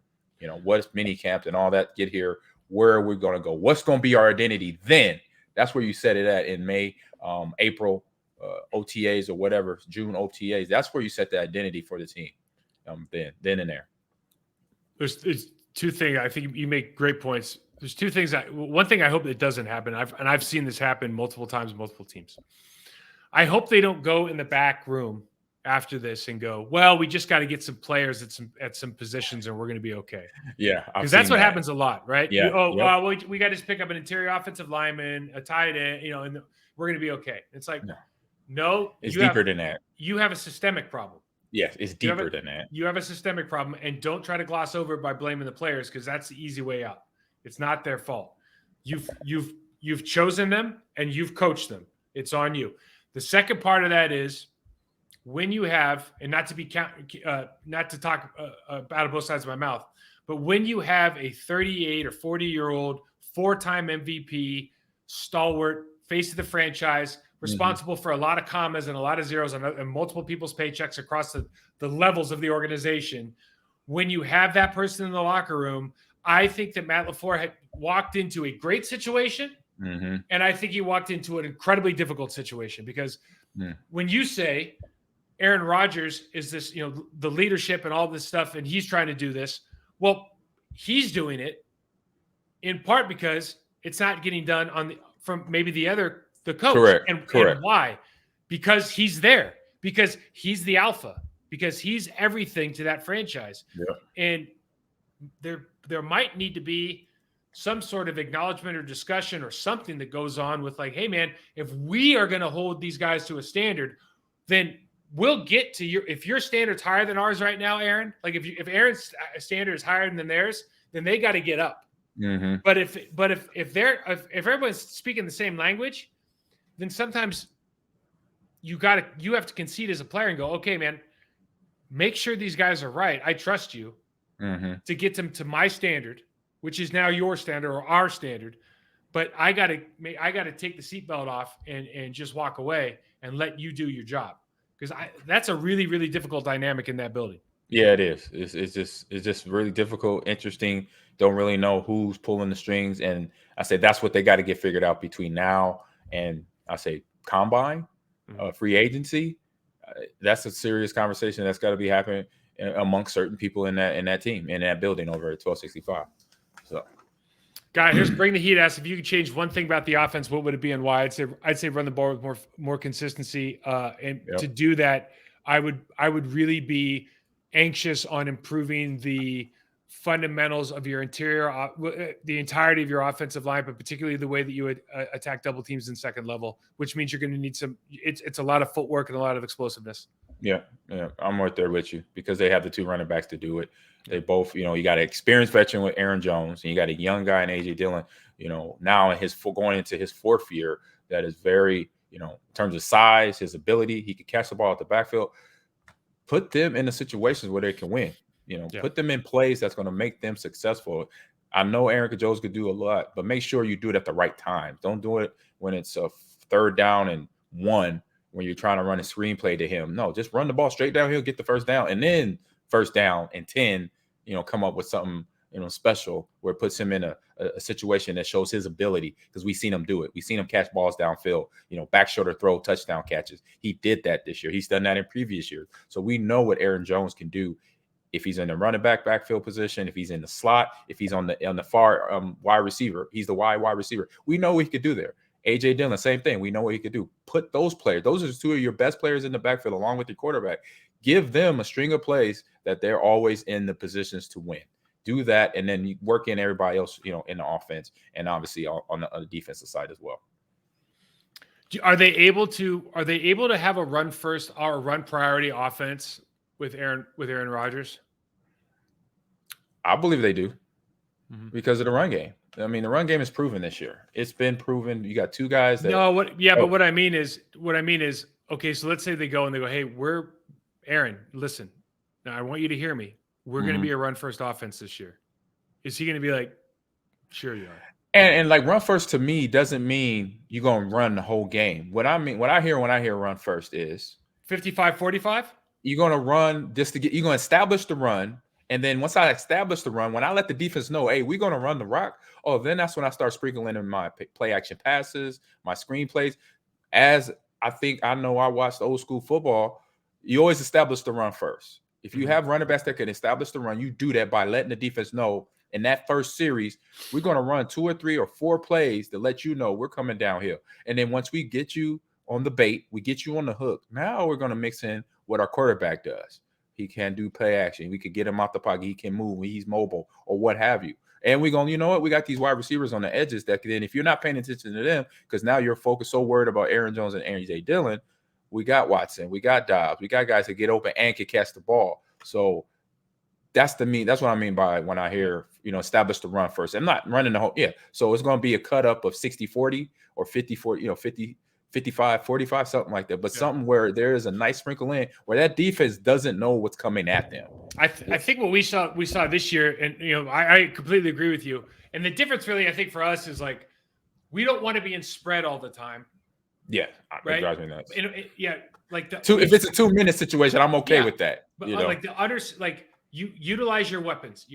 Speaker 1: what's mini camps and all that get here, where are we going to go? What's going to be our identity then? That's where you set it at in May, April, OTAs or whatever, June OTAs. That's where you set the identity for the team. Then and there.
Speaker 2: There's two things. I think you make great points. There's two things. One thing I hope that doesn't happen. I've seen this happen multiple times, multiple teams. I hope they don't go in the back room after this and go, well, we just got to get some players at some positions and we're going to be okay.
Speaker 1: Yeah.
Speaker 2: Because that's what happens a lot, right?
Speaker 1: Yeah.
Speaker 2: We got to just pick up an interior offensive lineman, a tight end, and we're going to be okay. It's like, no,
Speaker 1: it's deeper than that.
Speaker 2: You have a systemic problem.
Speaker 1: Yes, it's deeper than that.
Speaker 2: You have a systemic problem, and don't try to gloss over it by blaming the players, because that's the easy way out. It's not their fault. You've chosen them and you've coached them. It's on you. The second part of that is when you have, and not to talk out of both sides of my mouth, but when you have a 38 or 40-year-old 4-time MVP, stalwart, face of the franchise, responsible for a lot of commas and a lot of zeros and multiple people's paychecks across the levels of the organization, when you have that person in the locker room, I think that Matt LaFleur had walked into a great situation, and I think he walked into an incredibly difficult situation, because when you say Aaron Rodgers is this, the leadership and all this stuff, and he's trying to do this, well, he's doing it in part because it's not getting done from maybe the coach.
Speaker 1: Correct.
Speaker 2: And why? Because he's there, because he's the alpha, because he's everything to that franchise.
Speaker 1: Yeah.
Speaker 2: And there might need to be some sort of acknowledgement or discussion or something that goes on with, like, hey man, if we are going to hold these guys to a standard, then we'll get to if your standard's higher than ours right now, Aaron, like if Aaron's standard is higher than theirs, then they got to get up. But if everyone's speaking the same language, then sometimes you have to concede as a player and go, okay, man, make sure these guys are right. I trust you to get them to my standard, which is now your standard or our standard. But I gotta take the seatbelt off and just walk away and let you do your job, because that's a really, really difficult dynamic in that building.
Speaker 1: Yeah, it is. It's just really difficult, interesting. Don't really know who's pulling the strings, and I say that's what they got to get figured out between now and I say combine, free agency. That's a serious conversation that's got to be happening amongst certain people in that team, in that building over at 1265. So,
Speaker 2: Guy, here's Bring the Heat asks, if you could change one thing about the offense, what would it be and why? I'd say run the ball with more consistency. To do that, I would really be anxious on improving the fundamentals of your interior, the entirety of your offensive line, but particularly the way that you would attack double teams in second level, which means you're going to need it's a lot of footwork and a lot of explosiveness.
Speaker 1: Yeah, I'm right there with you, because they have the two running backs to do it. They both, you got an experienced veteran with Aaron Jones, and you got a young guy in AJ Dillon, now going into his fourth year, that is very, in terms of size, his ability, he could catch the ball at the backfield. Put them in the situations where they can win. Put them in plays that's going to make them successful. I know Aaron Jones could do a lot, but make sure you do it at the right time. Don't do it when it's a 3rd down and 1, when you're trying to run a screenplay to him. No, just run the ball straight downhill, get the first down, and then 1st down and 10, come up with something, special where it puts him in a situation that shows his ability, because we've seen him do it. We've seen him catch balls downfield, back shoulder throw, touchdown catches. He did that this year. He's done that in previous years. So we know what Aaron Jones can do if he's in the running backfield position, if he's in the slot, if he's on the far wide receiver. He's the wide receiver. We know what he could do there. AJ Dillon, same thing. We know what he could do. Put those players. Those are 2 of your best players in the backfield, along with your quarterback. Give them a string of plays that they're always in the positions to win. Do that, and then you work in everybody else, in the offense, and obviously on the defensive side as well.
Speaker 2: Are they able to have a run first or a run priority offense with Aaron Rodgers?
Speaker 1: I believe they do, because of the run game. I mean, the run game is proven this year. It's been proven. You got 2 guys that.
Speaker 2: No, but what I mean is, okay, so let's say they go and they go, hey, Aaron, listen, now I want you to hear me. We're going to be a run first offense this year. Is he going to be like, sure you are?
Speaker 1: And like, run first to me doesn't mean you're going to run the whole game. What I hear when I hear run first is
Speaker 2: 55-45.
Speaker 1: You're going to run you're going to establish the run, And then once I establish the run, when I let the defense know, hey, we're going to run the rock, then that's when I start sprinkling in my play action passes, my screen plays. As I know I watched old school football, you always establish the run first. If you have running backs that can establish the run, you do that by letting the defense know in that first series, we're going to run 2 or 3 or 4 plays to let you know we're coming downhill. And then once we get you on the bait, we get you on the hook. Now we're going to mix in what our quarterback does. He can do play action. We could get him out the pocket. He can move. He's mobile or what have you. And we're going, you know what? We got these wide receivers on the edges that then if you're not paying attention to them, because now you're focused so worried about Aaron Jones and Aaron J. Dillon, we got Watson, we got Dobbs, we got guys that get open and can catch the ball. So that's what I mean by when I hear, establish the run first. I'm not running the whole, So it's going to be a cut up of 60-40 or 50-40, 50, 55-45, something like that. But something where there is a nice sprinkle in where that defense doesn't know what's coming at them.
Speaker 2: I think what we saw this year, and I completely agree with you. And the difference really, I think, for us is like we don't want to be in spread all the time.
Speaker 1: Yeah,
Speaker 2: right.
Speaker 1: It drives me nuts.
Speaker 2: Like
Speaker 1: if it's a 2-minute situation, I'm okay with that.
Speaker 2: But you utilize your weapons.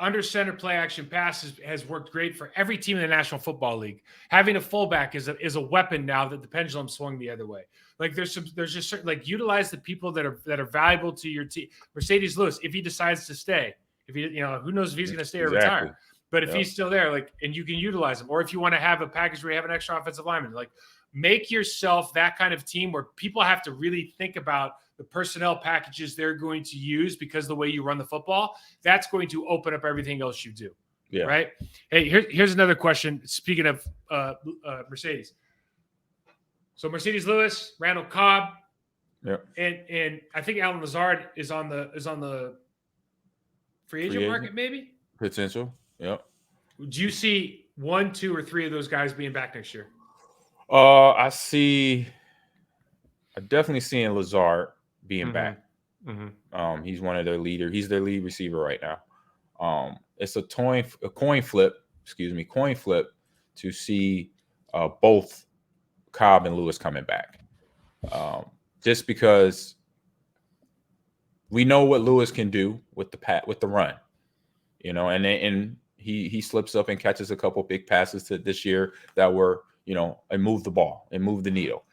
Speaker 2: Under center play action passes has worked great for every team in the National Football League. Having a fullback is a weapon now that the pendulum swung the other way. Like there's just certain, like utilize the people that are valuable to your team. Mercedes Lewis, if he decides to stay, if he who knows if he's going to stay or retire. But if he's still there, and you can utilize him, or if you want to have a package where you have an extra offensive lineman, make yourself that kind of team where people have to really think about the personnel packages they're going to use because of the way you run the football. That's going to open up everything else you do. Yeah. Right. Hey, here's another question. Speaking of Mercedes. So Mercedes Lewis, Randall Cobb, and I think Alan Lazard is on the free agent market, maybe
Speaker 1: potential. Yep.
Speaker 2: Do you see 1, 2, or 3 of those guys being back next year?
Speaker 1: I definitely seeing Lazard being back. Mm-hmm. He's one of their leaders. He's their lead receiver right now. It's a coin flip to see both Cobb and Lewis coming back. Just because we know what Lewis can do with the run, and he slips up and catches a couple big passes to this year that were, and move the ball and move the needle.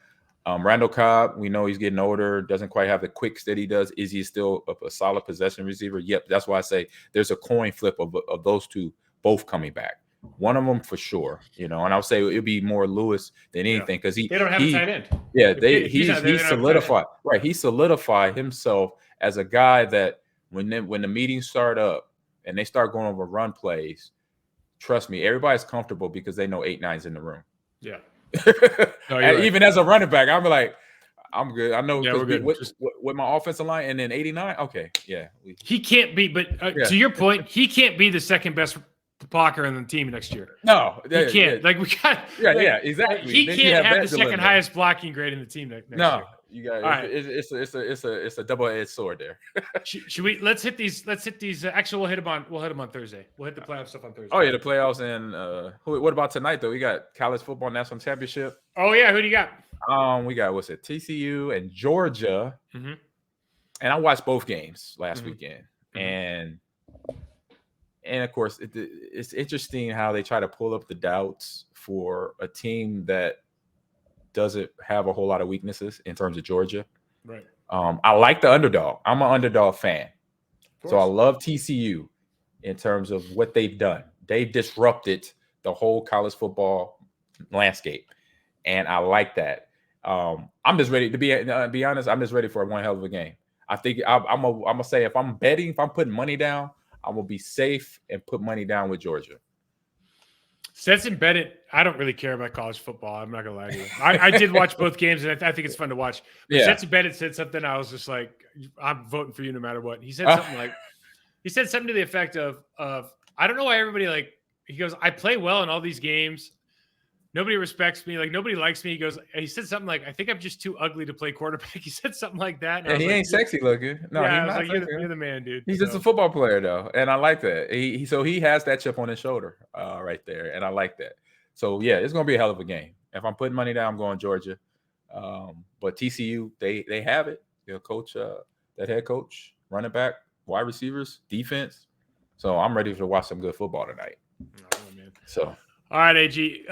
Speaker 1: Randall Cobb, we know he's getting older, doesn't quite have the quicks that he does. Is he still a solid possession receiver? Yep. That's why I say there's a coin flip of those two both coming back. One of them for sure, and I'll say it'd be more Lewis than anything because they
Speaker 2: don't have a tight end.
Speaker 1: Yeah, he solidified right. He solidified himself as a guy that when the meetings start up and they start going over run plays, trust me, everybody's comfortable because they know 8-9's in the room.
Speaker 2: Yeah.
Speaker 1: Even as a running back, I'm like, I'm good. I know
Speaker 2: we're good.
Speaker 1: With my offensive line and then 89. Okay, yeah.
Speaker 2: He can't be, but to your point, he can't be the second best blocker in the team next year.
Speaker 1: No,
Speaker 2: he can't.
Speaker 1: Yeah.
Speaker 2: We got.
Speaker 1: Exactly.
Speaker 2: He can't have the second highest blocking grade in the team next year.
Speaker 1: You got it's a double-edged sword there.
Speaker 2: Should we? Let's hit these. Actually, we'll hit them on Thursday. We'll hit the playoff stuff on Thursday.
Speaker 1: Oh yeah, the playoffs and what about tonight though? We got college football national championship.
Speaker 2: Oh yeah, who do you got?
Speaker 1: We got TCU and Georgia. Mm-hmm. And I watched both games last weekend, and of course it's interesting how they try to pull up the doubts for a team that doesn't have a whole lot of weaknesses in terms of Georgia.
Speaker 2: Right.
Speaker 1: I like the underdog. I'm an underdog fan. So I love TCU in terms of what they've done. They've disrupted the whole college football landscape. And I like that. I'm just ready to be honest. I'm just ready for one hell of a game. I think I'm gonna say if I'm putting money down, I'm gonna be safe and put money down with Georgia.
Speaker 2: Stetson Bennett, I don't really care about college football. I'm not gonna lie to you. I did watch both games, and I think it's fun to watch. But Stetson Bennett said something. I was just like, I'm voting for you no matter what. He said something to the effect of I don't know why everybody he goes, I play well in all these games. Nobody respects me. Nobody likes me. He said something like, I think I'm just too ugly to play quarterback. He said something like that.
Speaker 1: And he ain't sexy looking. No,
Speaker 2: yeah,
Speaker 1: he's not sexy.
Speaker 2: You're the man, dude.
Speaker 1: He's just a football player, though. And I like that. He has that chip on his shoulder right there. And I like that. So, yeah, it's going to be a hell of a game. If I'm putting money down, I'm going Georgia. But TCU, they have it. Coach, that head coach, running back, wide receivers, defense. So I'm ready to watch some good football tonight.
Speaker 2: Oh, man.
Speaker 1: So.
Speaker 2: All right, AG.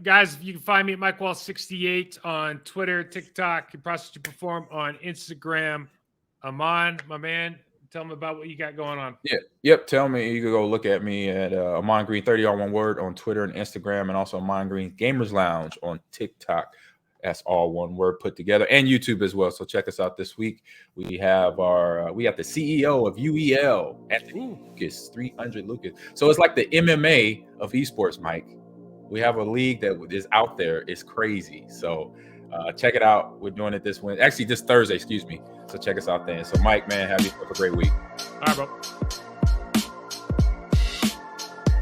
Speaker 2: Guys, you can find me at MikeWall68 on Twitter, TikTok, and Process to Perform on Instagram. Ahman, my man, tell them about what you got going on.
Speaker 1: Yeah. Yep. Tell me. You can go look at me at Ahman Green 30 all one word on Twitter and Instagram, and also Ahman Green Gamers Lounge on TikTok. That's all one word put together, and YouTube as well. So check us out this week. We have the CEO of UEL, Anthony Lucas, 300 Lucas. So it's like the MMA of esports, Mike. We have a league that is out there. It's crazy. So check it out. We're doing it this Thursday, excuse me. So check us out then. So Mike, man, have yourself a great week.
Speaker 2: All right, bro.